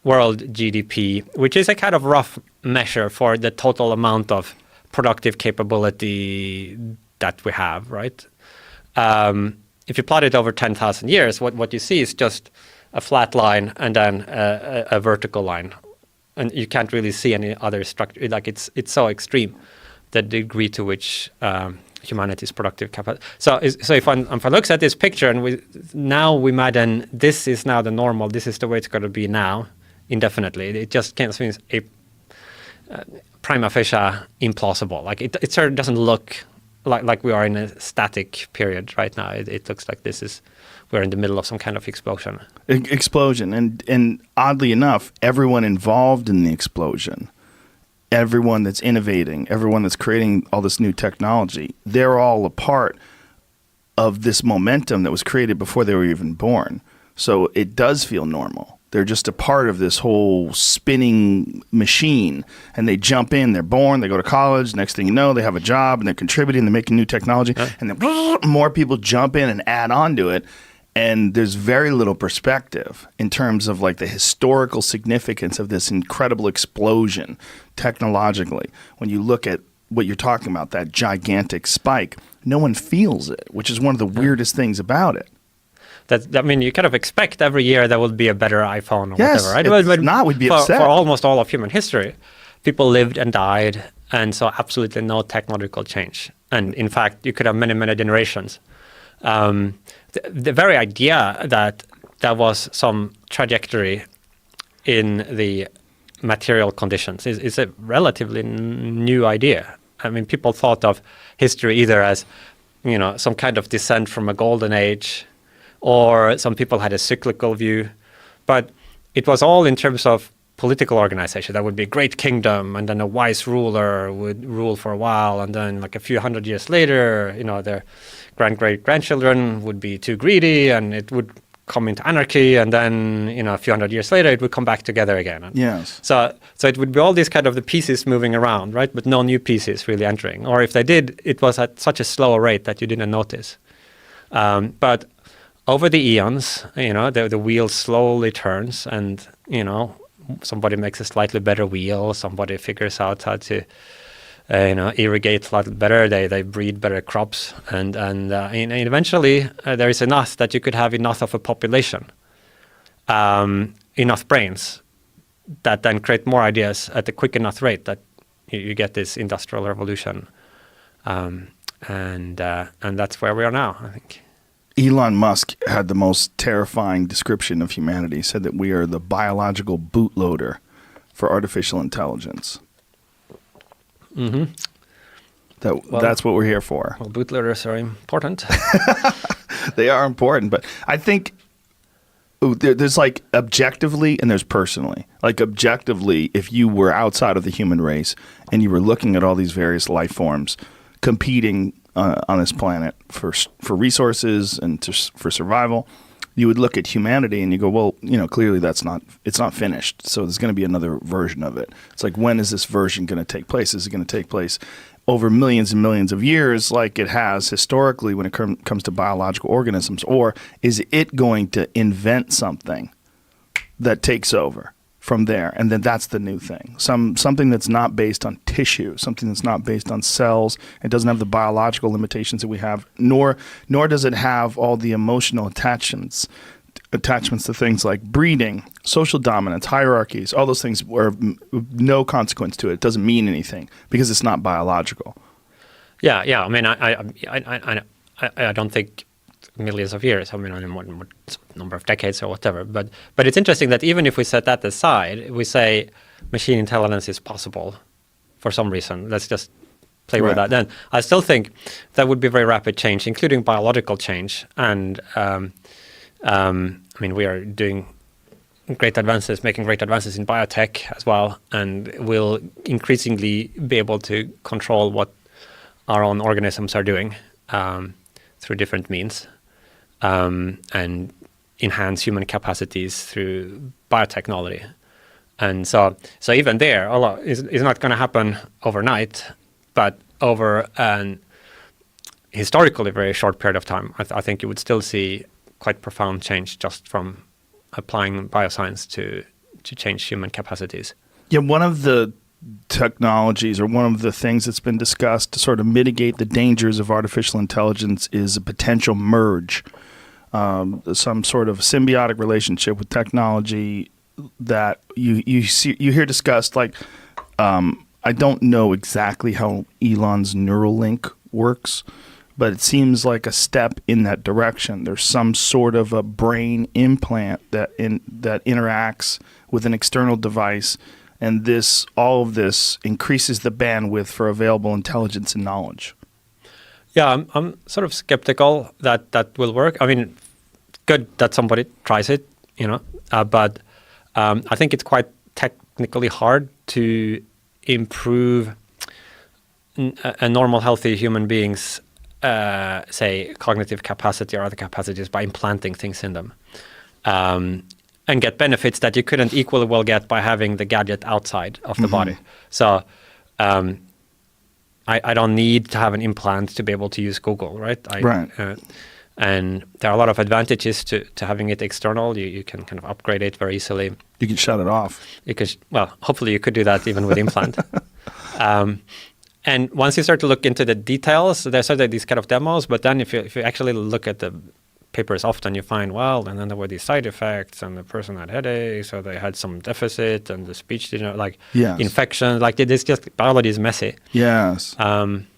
world GDP, which is a kind of rough measure for the total amount of productive capability that we have, right? if you plot it over 10,000 years, what you see is just a flat line and then a vertical line, and you can't really see any other structure. Like it's so extreme, the degree to which humanity's productive capacity. So if one looks at this picture and we imagine this is now the normal, this is the way it's going to be now indefinitely. It just can't seem a prima facie implausible. Like it sort of doesn't look like we are in a static period right now. It looks like we're in the middle of some kind of explosion. Explosion, and oddly enough, everyone involved in the explosion, everyone that's innovating, everyone that's creating all this new technology, they're all a part of this momentum that was created before they were even born. So it does feel normal. They're just a part of this whole spinning machine, and they jump in, they're born, they go to college, next thing you know, they have a job, and they're contributing, they're making new technology, and then more people jump in and add on to it, and there's very little perspective in terms of like the historical significance of this incredible explosion technologically. When you look at what you're talking about, that gigantic spike, no one feels it, which is one of the weirdest things about it. I mean, you kind of expect every year there will be a better iPhone or yes, whatever, right? But not, we'd be upset. For almost all of human history, people lived and died, and so absolutely no technological change. And in fact, you could have many, many generations. The very idea that there was some trajectory in the material conditions is a relatively new idea. I mean, people thought of history either as, some kind of descent from a golden age, or some people had a cyclical view, but it was all in terms of political organization. There would be a great kingdom, and then a wise ruler would rule for a while, and then like a few hundred years later, their great-grandchildren would be too greedy, and it would come into anarchy, and then a few hundred years later, it would come back together again. Yes. So it would be all these kind of the pieces moving around, right? But no new pieces really entering, or if they did, it was at such a slow rate that you didn't notice. But over the eons, the wheel slowly turns, and somebody makes a slightly better wheel. Somebody figures out how to, irrigate slightly better. They breed better crops, and eventually there is enough that you could have enough of a population, enough brains, that then create more ideas at a quick enough rate that you get this industrial revolution, and that's where we are now, I think. Elon Musk had the most terrifying description of humanity. He said that we are the biological bootloader for artificial intelligence. Mm-hmm. That's what we're here for. Well, bootloaders are important. They are important, but I think there's like objectively and there's personally. Like objectively, if you were outside of the human race and you were looking at all these various life forms competing on this planet for resources and for survival, you would look at humanity and you go, well, clearly it's not finished. So there's going to be another version of it. It's like, when is this version going to take place? Is it going to take place over millions and millions of years like it has historically when it comes to biological organisms? Or is it going to invent something that takes over from there, and then that's the new thing? Something that's not based on tissue, something that's not based on cells. It doesn't have the biological limitations that we have, nor does it have all the emotional attachments to things like breeding, social dominance, hierarchies. All those things are no consequence to it. It doesn't mean anything because it's not biological. Yeah. I mean, I don't think millions of years. I mean, what number of decades or whatever. But it's interesting that even if we set that aside, we say machine intelligence is possible for some reason. Let's just play with that. Then I still think that would be very rapid change, including biological change. And I mean, we are doing great advances, making great advances in biotech as well, and we'll increasingly be able to control what our own organisms are doing through different means. And enhance human capacities through biotechnology. And so even there, a lot is not going to happen overnight, but over an historically very short period of time, I think you would still see quite profound change just from applying bioscience to change human capacities. Yeah, one of the technologies, or one of the things that's been discussed to sort of mitigate the dangers of artificial intelligence, is a potential merge, some sort of symbiotic relationship with technology that you hear discussed. Like, I don't know exactly how Elon's Neuralink works, but it seems like a step in that direction. There's some sort of a brain implant that interacts with an external device, and all of this increases the bandwidth for available intelligence and knowledge. Yeah, I'm sort of skeptical that will work. I mean, good that somebody tries it, but I think it's quite technically hard to improve a normal, healthy human being's say cognitive capacity or other capacities by implanting things in them, and get benefits that you couldn't equally well get by having the gadget outside of the body. So I don't need to have an implant to be able to use Google, right? Right. And there are a lot of advantages to having it external. You can kind of upgrade it very easily. You can shut it off. Hopefully you could do that even with implant. And once you start to look into the details, there's sort of these kind of demos, but then if you actually look at the papers often, you find, and then there were these side effects, and the person had headaches, or they had some deficit, and the speech, infection, like it's just, biology is messy. Yes. Maybe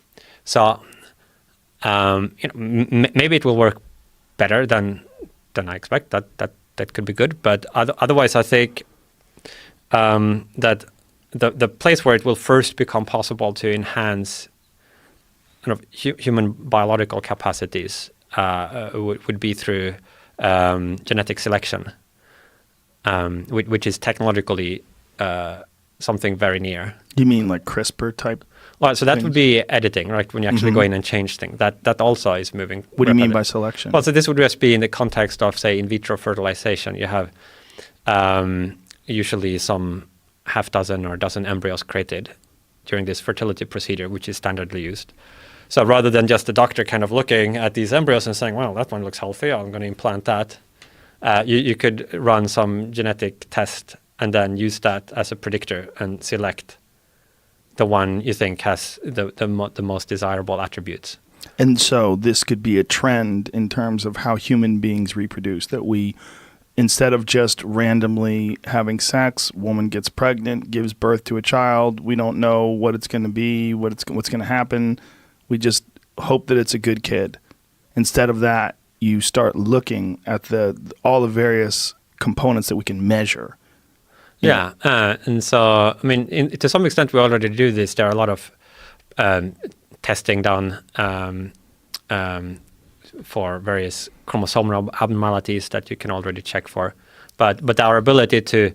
it will work better than I expect. That could be good, but otherwise, I think that the place where it will first become possible to enhance kind of human biological capacities would be through genetic selection, which is technologically something very near. You mean like CRISPR type? Well, so that would be editing, right? When you actually go in and change things. That also is moving. What do you mean by selection? Well, so this would just be in the context of, say, in vitro fertilization. You have usually some half dozen or dozen embryos created during this fertility procedure, which is standardly used. So rather than just the doctor kind of looking at these embryos and saying, well, that one looks healthy, I'm going to implant that, you could run some genetic test and then use that as a predictor and select the one you think has the most desirable attributes. And so this could be a trend in terms of how human beings reproduce, that we, instead of just randomly having sex, woman gets pregnant, gives birth to a child, we don't know what it's going to be, what's going to happen. We just hope that it's a good kid. Instead of that, you start looking at all the various components that we can measure. Yeah, and so, I mean, to some extent, we already do this. There are a lot of testing done for various chromosomal abnormalities that you can already check for. But our ability to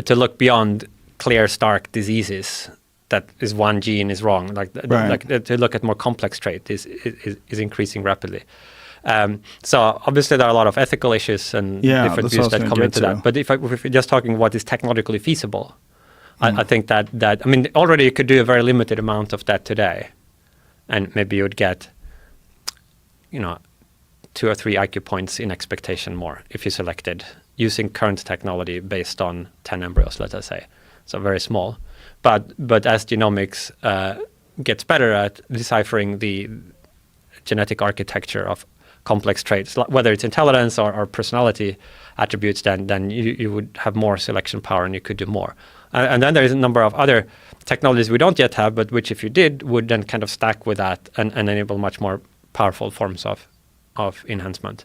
look beyond clear, stark diseases, that is one gene is wrong, to look at more complex traits is increasing rapidly. So obviously there are a lot of ethical issues and different views that come into that. But if you're just talking what is technologically feasible, I think that I mean, already you could do a very limited amount of that today, and maybe you would get, 2 or 3 IQ points in expectation more if you selected using current technology based on 10 embryos, let us say. So very small. But as genomics gets better at deciphering the genetic architecture of complex traits, whether it's intelligence or personality attributes, then you would have more selection power and you could do more. And then there is a number of other technologies we don't yet have, but which if you did, would then kind of stack with that and enable much more powerful forms of enhancement.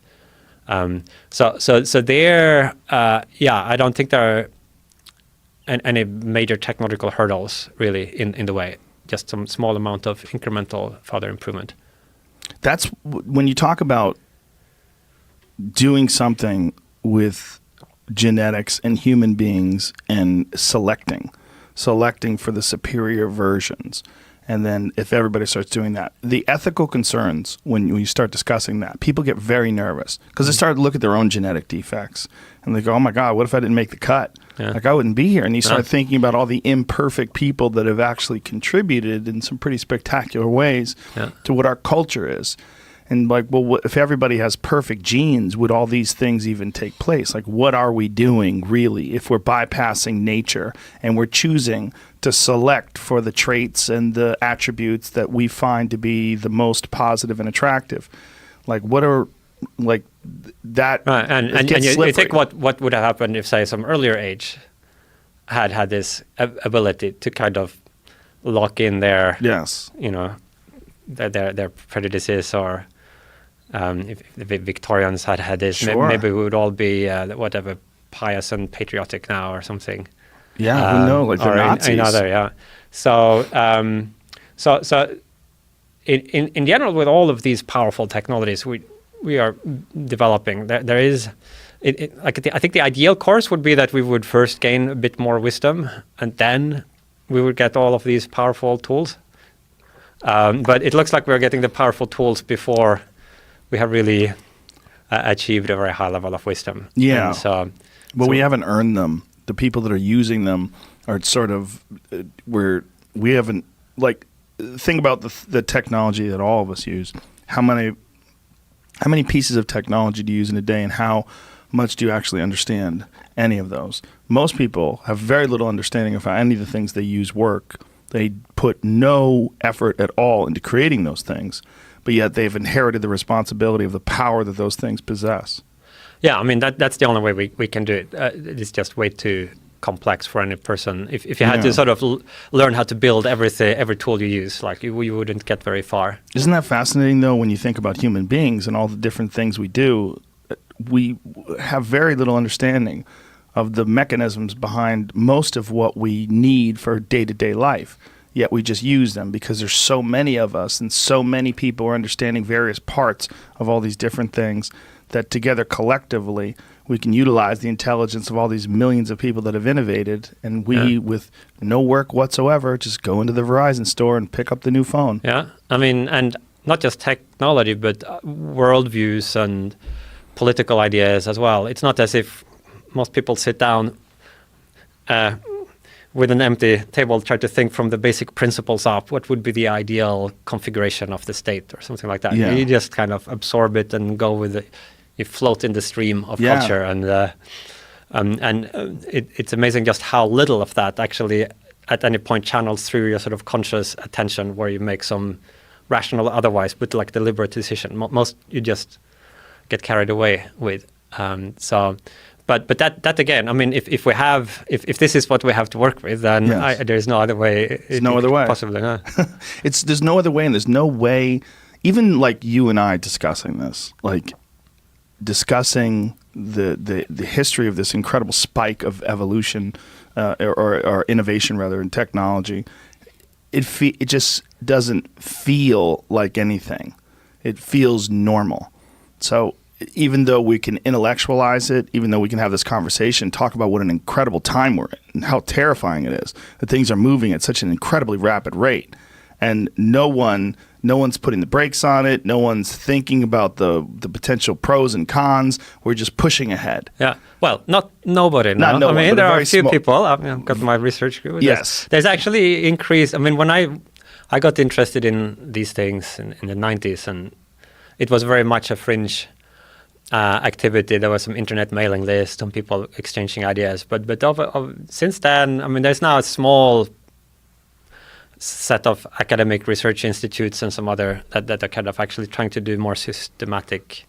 So there, I don't think there are any major technological hurdles really in the way, just some small amount of incremental further improvement. That's when you talk about doing something with genetics and human beings and selecting for the superior versions. And then if everybody starts doing that, the ethical concerns, when you start discussing that, people get very nervous because they start to look at their own genetic defects and they go, oh my God, what if I didn't make the cut? Yeah. Like I wouldn't be here. And you start thinking about all the imperfect people that have actually contributed in some pretty spectacular ways to what our culture is. And like, well, if everybody has perfect genes, would all these things even take place? Like, what are we doing really if we're bypassing nature and we're choosing to select for the traits and the attributes that we find to be the most positive and attractive? Like, what are like that? Right. And you think what would have happened if, say, some earlier age had this ability to kind of lock in their their prejudices, or if the Victorians had this, maybe we would all be whatever, pious and patriotic now or something. Yeah, we know, like the Nazis. So in general, with all of these powerful technologies we are developing, there is. I think the ideal course would be that we would first gain a bit more wisdom, and then we would get all of these powerful tools. But it looks like we're getting the powerful tools before we have really achieved a very high level of wisdom. Yeah. But we haven't earned them. The people that are using them are sort of we haven't, like, think about the technology that all of us use. How many pieces of technology do you use in a day, and how much do you actually understand any of those? Most people have very little understanding of how any of the things they use work. They put no effort at all into creating those things, but yet they've inherited the responsibility of the power that those things possess. Yeah, I mean, that's the only way we can do it. It's just way too complex for any person. If you had to sort of learn how to build every tool you use, like you wouldn't get very far. Isn't that fascinating, though, when you think about human beings and all the different things we do? We have very little understanding of the mechanisms behind most of what we need for day-to-day life, yet we just use them because there's so many of us and so many people are understanding various parts of all these different things that together collectively we can utilize the intelligence of all these millions of people that have innovated, and we, with no work whatsoever, just go into the Verizon store and pick up the new phone. Yeah, I mean, and not just technology, but worldviews and political ideas as well. It's not as if most people sit down with an empty table, try to think from the basic principles up what would be the ideal configuration of the state or something like that. Yeah. You just kind of absorb it and go with it. You float in the stream of culture, and it's amazing just how little of that actually at any point channels through your sort of conscious attention, where you make some rational, otherwise, but like deliberate decision. Most you just get carried away with. But that again, I mean, if this is what we have to work with, then there's no other way. There's no other way. Possibly, no. There's no other way, and there's no way. Even like you and I discussing this, like discussing the history of this incredible spike of evolution or innovation rather in technology, it just doesn't feel like anything. It feels normal. So even though we can intellectualize it, even though we can have this conversation, talk about what an incredible time we're in and how terrifying it is, that things are moving at such an incredibly rapid rate, and no one's putting the brakes on it. No one's thinking about the potential pros and cons. We're just pushing ahead. Yeah. Well, not nobody now. Not no one, I mean, there are a few small people. I've got my research group. Yes. There's actually increase. I mean, when I got interested in these things in the 90s, and it was very much a fringe activity. There was some internet mailing list, some people exchanging ideas. But since then, I mean, there's now a small set of academic research institutes and some other that are kind of actually trying to do more systematic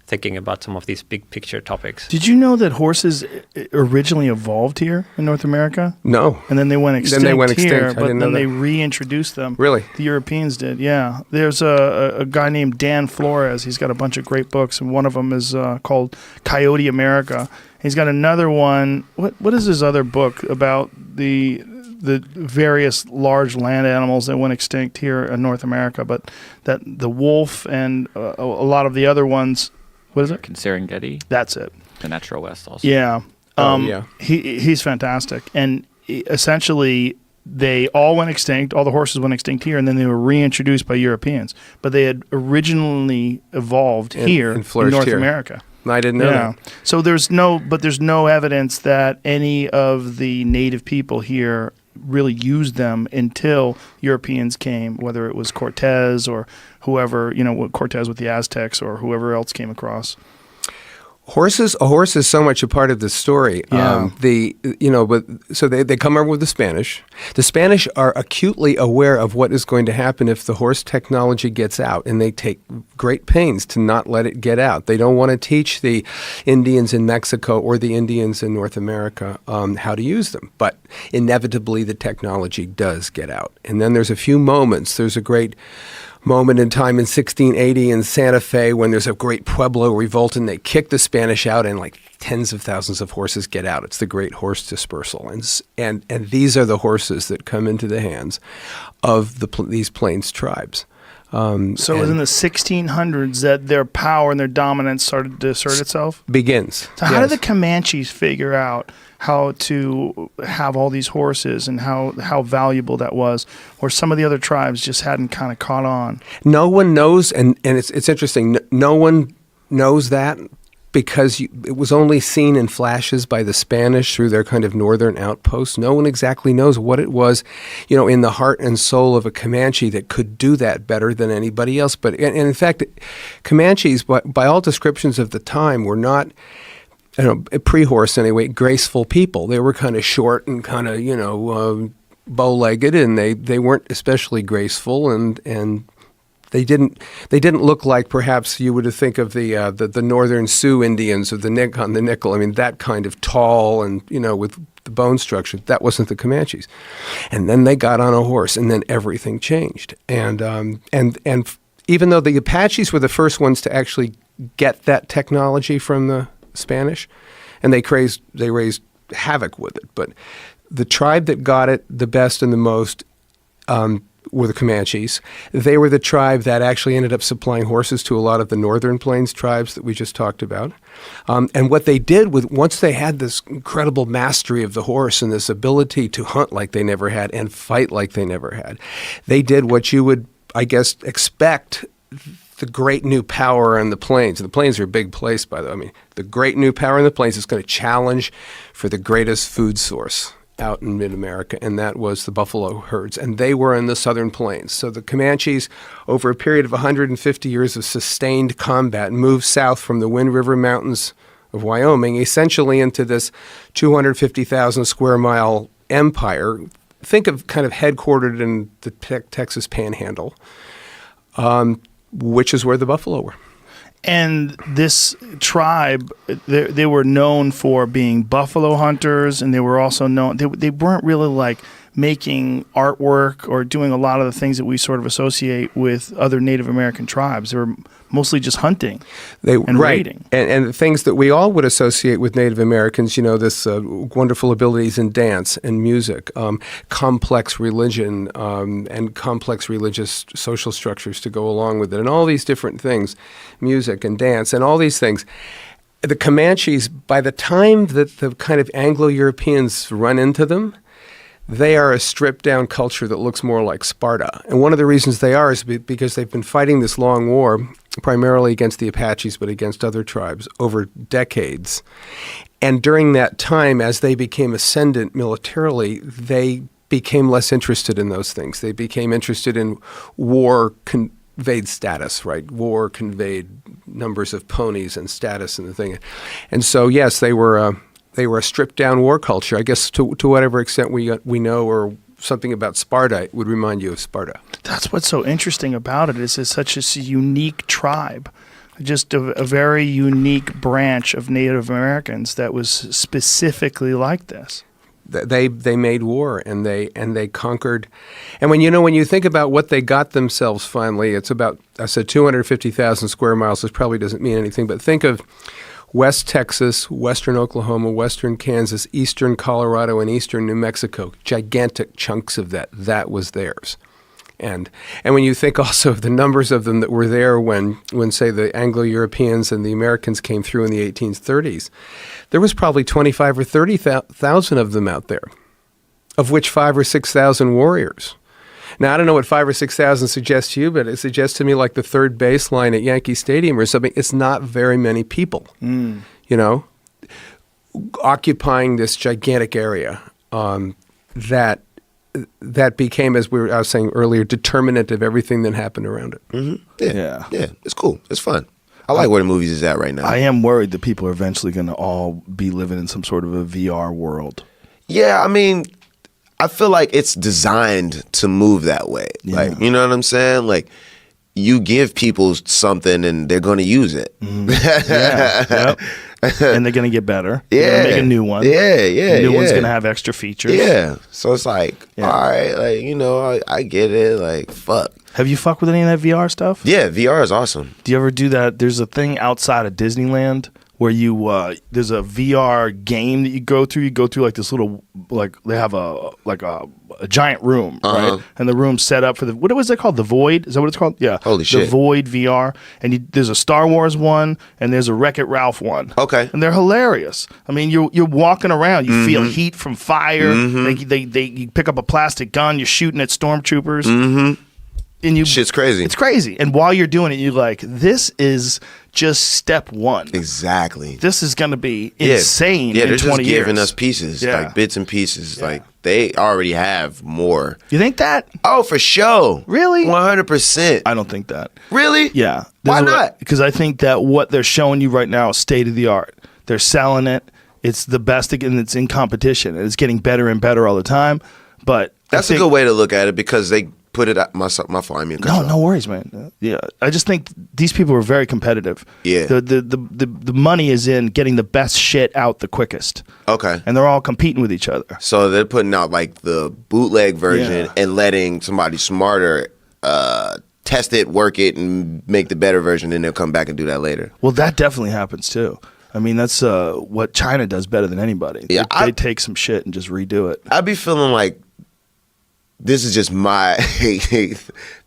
thinking about some of these big picture topics. Did you know that horses originally evolved here in North America? No. And then they went extinct here, but then they that. reintroduced them. Really? The Europeans did, yeah. There's a guy named Dan Flores. He's got a bunch of great books, and one of them is called Coyote America. He's got another one. What is his other book about the various large land animals that went extinct here in North America, but that the wolf and a lot of the other ones. What is it? Serengeti. That's it. The Natural West also. Yeah. Yeah. He's fantastic. And essentially, they all went extinct. All the horses went extinct here, and then they were reintroduced by Europeans. But they had originally evolved here in North America. I didn't know that. So there's no evidence that any of the native people here really used them until Europeans came, whether it was Cortez or whoever, Cortez with the Aztecs or whoever else came across. A horse is so much a part of the story. Yeah. So they come over with the Spanish. The Spanish are acutely aware of what is going to happen if the horse technology gets out, and they take great pains to not let it get out. They don't want to teach the Indians in Mexico or the Indians in North America how to use them. But inevitably, the technology does get out. And then there's a few moments. There's a great moment in time in 1680 in Santa Fe when there's a great Pueblo revolt and they kick the Spanish out and like tens of thousands of horses get out. It's the great horse dispersal. And these are the horses that come into the hands of these Plains tribes. So it was in the 1600s that their power and their dominance started to assert itself? Begins. So how did the Comanches figure out how to have all these horses and how valuable that was, where some of the other tribes just hadn't kind of caught on? No one knows, and it's interesting, no one knows that because it was only seen in flashes by the Spanish through their kind of northern outposts. No one exactly knows what it was, in the heart and soul of a Comanche that could do that better than anybody else. But and in fact, Comanches, by all descriptions of the time, were not, pre-horse anyway, graceful people. They were kind of short and kind of, bow-legged, and they weren't especially graceful, and they didn't look like perhaps you would think of the northern Sioux Indians or the Nickel. I mean, that kind of tall and with the bone structure. That wasn't the Comanches. And then they got on a horse, and then everything changed. And even though the Apaches were the first ones to actually get that technology from the Spanish, and they raised havoc with it, but the tribe that got it the best and the most were the Comanches. They were the tribe that actually ended up supplying horses to a lot of the northern plains tribes that we just talked about. And what they did once they had this incredible mastery of the horse and this ability to hunt like they never had and fight like they never had, they did what you would, I guess, expect the great new power in the plains. And the plains are a big place, by the way. I mean, the great new power in the plains is going to challenge for the greatest food source out in mid-America, and that was the buffalo herds, and they were in the southern plains. So the Comanches, over a period of 150 years of sustained combat, moved south from the Wind River Mountains of Wyoming, essentially into this 250,000 square mile empire. Think of kind of headquartered in the Texas Panhandle, which is where the buffalo were. And this tribe, they were known for being buffalo hunters, and they were also known, they weren't really like making artwork or doing a lot of the things that we sort of associate with other Native American tribes. They were mostly just hunting and raiding. And the things that we all would associate with Native Americans, this wonderful abilities in dance and music, complex religion, and complex religious social structures to go along with it, and all these different things, music and dance and all these things. The Comanches, by the time that the kind of Anglo-Europeans run into them, they are a stripped-down culture that looks more like Sparta. And one of the reasons they are is because they've been fighting this long war, primarily against the Apaches, but against other tribes, over decades. And during that time, as they became ascendant militarily, they became less interested in those things. They became interested in war conveyed status, right? War conveyed numbers of ponies and status and the thing. And so, yes, they were a stripped-down war culture. I guess to whatever extent we know or something about Sparta, it would remind you of Sparta. That's what's so interesting about it is it's such a unique tribe, just a very unique branch of Native Americans that was specifically like this. They made war and they conquered. And when you think about what they got themselves finally, it's about, I said 250,000 square miles. This probably doesn't mean anything, but think of West Texas, western Oklahoma, western Kansas, eastern Colorado, and eastern New Mexico. Gigantic chunks of that was theirs. And when you think also of the numbers of them that were there when say the Anglo-Europeans and the Americans came through in the 1830s, there was probably 25 or 30,000 of them out there, of which 5,000 or 6,000 warriors. Now, I don't know what 5,000 or 6,000 suggests to you, but it suggests to me like the third baseline at Yankee Stadium or something. It's not very many people, occupying this gigantic area that that became, as I was saying earlier, determinant of everything that happened around it. Yeah. It's cool. It's fun. I like where the movies is at right now. I am worried that people are eventually going to all be living in some sort of a VR world. Yeah, I mean, I feel like it's designed to move that way. Yeah. Like, you know what I'm saying? Like, you give people something and they're going to use it. Yep. And they're going to get better. Yeah. They're gonna make a new one. Yeah. New one's going to have extra features. Yeah. So it's like, all right, like, you know, I get it. Like, fuck. Have you fucked with any of that VR stuff? Yeah, VR is awesome. Do you ever do that? There's a thing outside of Disneyland where you there's a VR game that you go through. You go through like this little, like they have a giant room, right? And the room's set up for the, what was it called? The Void? Is that what it's called? Yeah. Holy shit. The Void VR. And there's a Star Wars one and there's a Wreck-It Ralph one. Okay. And they're hilarious. I mean, you're walking around, you feel heat from fire. You pick up a plastic gun, you're shooting at stormtroopers. And Shit's crazy. It's crazy. And while you're doing it, you're like, this is just step one. Exactly. This is going to be insane Yeah, in they're 20 just years. giving us pieces, Yeah. like bits and pieces. Like, they already have more. You think that? Oh, for sure. Really? 100%. I don't think that. Really? Yeah. Why not? Because I think that what they're showing you right now is state of the art. They're selling it. It's the best, and it's in competition. And it's getting better and better all the time. But That's a good way to look at it because they put it at my fault. I mean, no worries, man. Yeah, I just think these people are very competitive. Yeah. The money is in getting the best shit out the quickest. Okay. And they're all competing with each other. So they're putting out like the bootleg version and letting somebody smarter test it, work it, and make the better version, and they'll come back and do that later. Well, that definitely happens too. I mean, that's what China does better than anybody. Yeah, they take some shit and just redo it. I'd be feeling like, this is just my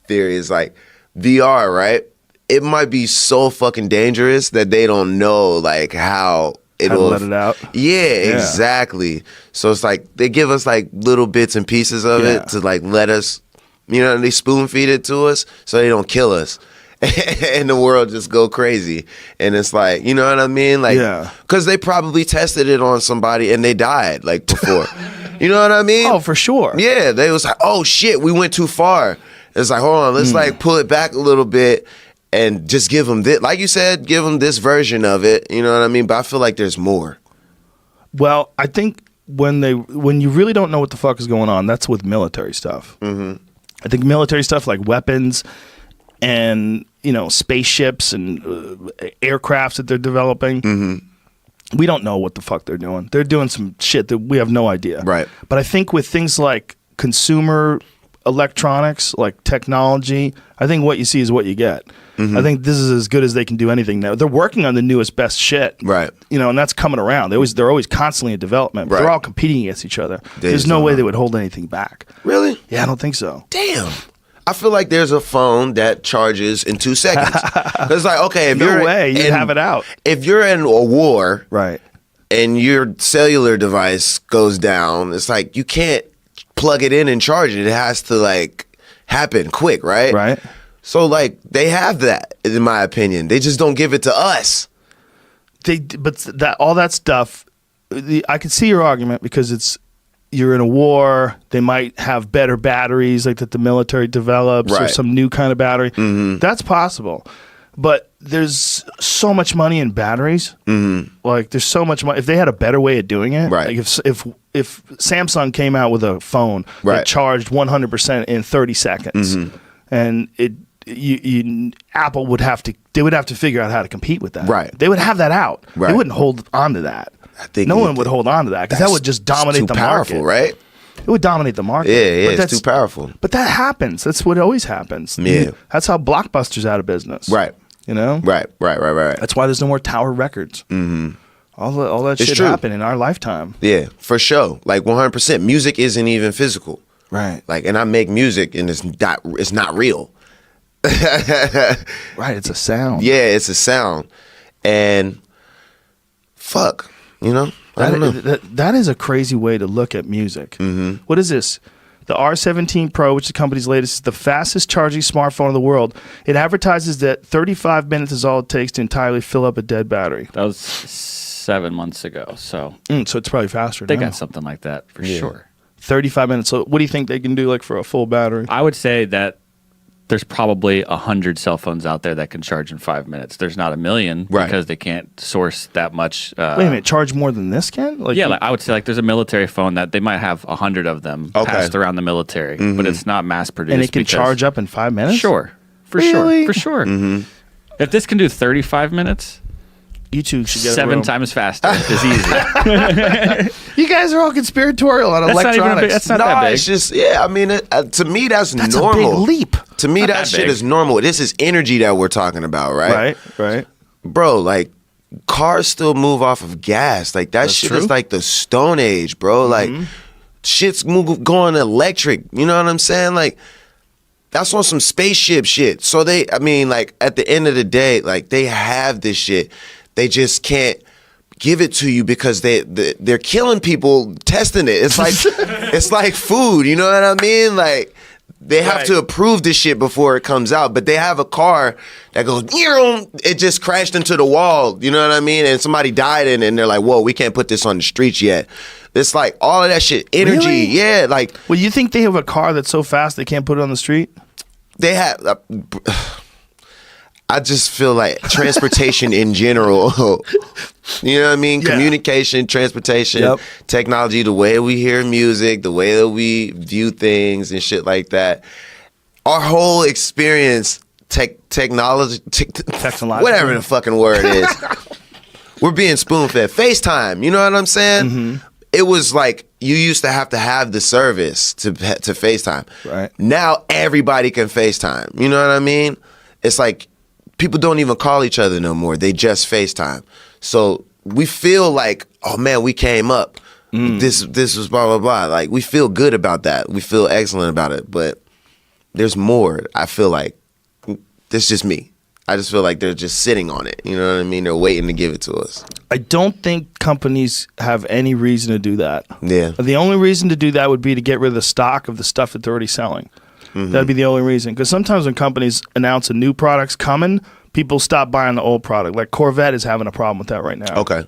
theory, is like VR, right? It might be so fucking dangerous that they don't know like how it'll let it out. Yeah, exactly. So it's like they give us like little bits and pieces of it to like let us, you know, they spoon feed it to us so they don't kill us. And the world just go crazy. And it's like, you know what I mean? Like, because they probably tested it on somebody and they died like before. You know what I mean? Oh, for sure. Yeah, they was like, oh shit, we went too far. It's like, hold on, let's like pull it back a little bit and just give them this, like you said, give them this version of it. You know what I mean? But I feel like there's more. Well, I think when you really don't know what the fuck is going on, that's with military stuff. I think military stuff like weapons and, you know, spaceships and aircrafts that they're developing. We don't know what the fuck they're doing. They're doing some shit that we have no idea. Right. But I think with things like consumer electronics, like technology, I think what you see is what you get. I think this is as good as they can do anything now. They're working on the newest, best shit. Right. You know, and that's coming around. They're always constantly in development. But Right. They're all competing against each other. They There's just no don't way know. they would hold anything back. Really? Yeah, I don't think so. Damn. I feel like there's a phone that charges in 2 seconds. It's like, okay, if No you're way, you have it out. If you're in a war, Right. and your cellular device goes down, it's like you can't plug it in and charge it. It has to like happen quick, right? Right. So like they have that, in my opinion. They just don't give it to us. But all that stuff, I can see your argument because you're in a war. They might have better batteries like that the military develops or Right. some new kind of battery. That's possible. But there's so much money in batteries. Like there's so much money. If they had a better way of doing it, Right. like if Samsung came out with a phone Right. that charged 100% in 30 seconds, and Apple would have to figure out how to compete with that. Right. They would have that out. Right. They wouldn't hold on to that. I think No one would hold on to that because that would just dominate the too powerful, market. right? It would dominate the market. Yeah, But it's that's too powerful. But that happens. That's what always happens. Yeah. That's how Blockbuster's out of business. Right. You know? Right. That's why there's no more Tower Records. All that It's shit true. happened in our lifetime. Yeah, for sure. Like 100%. Music isn't even physical. Right. Like, and I make music and it's not real. Right. It's a sound. Yeah, it's a sound. And fuck, you know? I don't know. That is a crazy way to look at music. What is this? The R17 Pro, which is the company's latest, is the fastest charging smartphone in the world. It advertises that 35 minutes is all it takes to entirely fill up a dead battery. That was 7 months ago, so So it's probably faster they now. got something like that for sure. 35 minutes. So what do you think they can do like for a full battery? I would say that there's probably 100 cell phones out there that can charge in 5 minutes. There's not a million because they can't source that much. Wait a minute, charge more than this can? Like I would say like there's a military phone that they might have 100 of them passed around the military, but it's not mass produced. And it can charge up in 5 minutes? Sure. For sure. If this can do 35 minutes, you two should get 7 times faster is easy. You guys are all conspiratorial on electronics. That's not that big. It's just, I mean, to me, that's normal. That's a big leap. To me, that shit is normal. This is energy that we're talking about, right? Right. Bro, like, cars still move off of gas. Like, that's shit is like the Stone Age, bro. Like, shit's going electric. You know what I'm saying? Like, that's on some spaceship shit. So at the end of the day, like, they have this shit. They just can't give it to you because they're killing people testing it. It's like it's like food, you know what I mean? Like they have to approve this shit before it comes out. But they have a car that goes, it just crashed into the wall, you know what I mean? And somebody died in it, and they're like, whoa, we can't put this on the streets yet. It's like all of that shit, energy, really? Yeah. Like, well, you think they have a car that's so fast they can't put it on the street? They have. I just feel like transportation in general, you know what I mean? Yeah. Communication, transportation, technology, the way we hear music, the way that we view things and shit like that. Our whole experience, technology, whatever the fucking word is, we're being spoon-fed. FaceTime, you know what I'm saying? It was like you used to have the service to FaceTime. Right. Now everybody can FaceTime, you know what I mean? It's like, people don't even call each other no more. They just FaceTime. So we feel like, oh man, we came up. This was blah, blah, blah. Like we feel good about that. We feel excellent about it. But there's more. I feel like that's just me. I just feel like they're just sitting on it. You know what I mean? They're waiting to give it to us. I don't think companies have any reason to do that. Yeah. The only reason to do that would be to get rid of the stock of the stuff that they're already selling. That'd be the only reason. Because sometimes when companies announce a new product's coming, people stop buying the old product. Like Corvette is having a problem with that right now. Okay.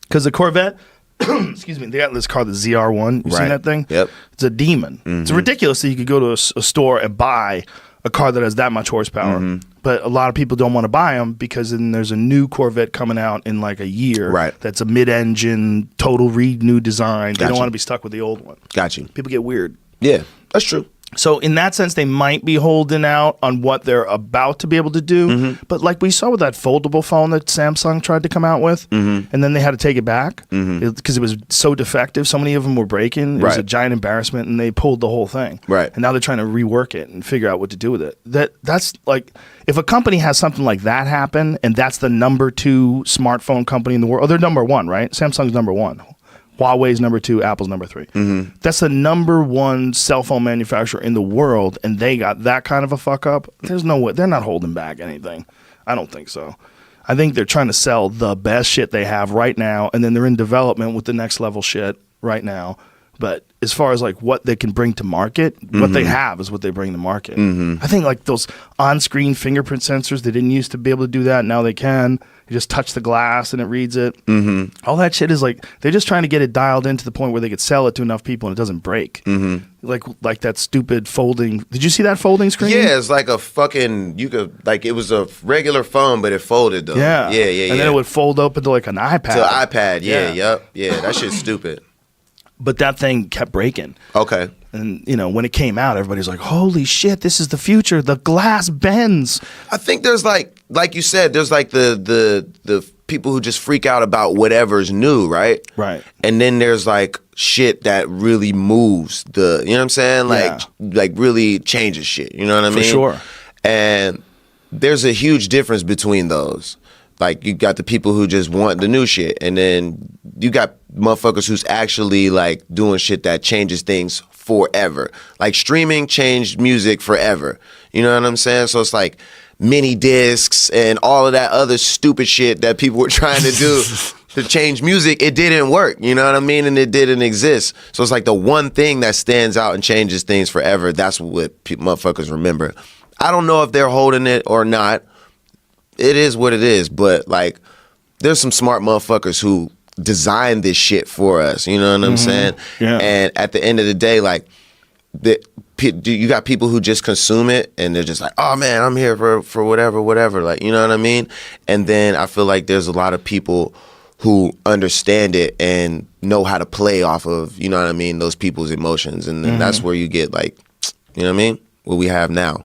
Because the Corvette, excuse me, they got this car, the ZR1. You seen that thing? Yep. It's a demon. It's ridiculous that you could go to a store and buy a car that has that much horsepower. But a lot of people don't want to buy them because then there's a new Corvette coming out in like a year. Right. That's a mid-engine, total new design. They don't want to be stuck with the old one. Got you. People get weird. Yeah, that's true. So in that sense, they might be holding out on what they're about to be able to do. But like we saw with that foldable phone that Samsung tried to come out with, and then they had to take it back because it was so defective. So many of them were breaking. It was a giant embarrassment, and they pulled the whole thing. Right. And now they're trying to rework it and figure out what to do with it. That's like, if a company has something like that happen, and that's the number 2 smartphone company in the world. Oh, they're number 1, right? Samsung's number 1. Huawei's number 2, Apple's number 3. That's the number 1 cell phone manufacturer in the world, and they got that kind of a fuck up. There's no way. They're not holding back anything. I don't think so. I think they're trying to sell the best shit they have right now, and then they're in development with the next level shit right now. But as far as like what they can bring to market, what they have is what they bring to market. I think like those on-screen fingerprint sensors, they didn't used to be able to do that. Now they can. You just touch the glass and it reads it. All that shit is like, they're just trying to get it dialed in to the point where they could sell it to enough people and it doesn't break. Like that stupid folding. Did you see that folding screen? Yeah, it's like a fucking, it was a regular phone, but it folded though. Yeah. And then it would fold open to like an iPad. To an iPad, yeah, that shit's stupid. But that thing kept breaking. Okay. And, when it came out, everybody's like, holy shit, this is the future. The glass bends. I think there's like you said, there's like the people who just freak out about whatever's new, right? Right. And then there's like shit that really moves you know what I'm saying? Like really changes shit. You know what I mean? For sure. And there's a huge difference between those. Like you got the people who just want the new shit, and then you got motherfuckers who's actually like doing shit that changes things forever. Like streaming changed music forever. You know what I'm saying? So it's like mini discs and all of that other stupid shit that people were trying to do to change music. It didn't work. You know what I mean? And it didn't exist. So it's like the one thing that stands out and changes things forever. That's what motherfuckers remember. I don't know if they're holding it or not. It is what it is, but like there's some smart motherfuckers who designed this shit for us. You know what I'm saying? Yeah. And at the end of the day, like, you got people who just consume it and they're just like, oh man, I'm here for whatever. Like, you know what I mean? And then I feel like there's a lot of people who understand it and know how to play off of, you know what I mean, those people's emotions. And then that's where you get like, you know what I mean? What we have now.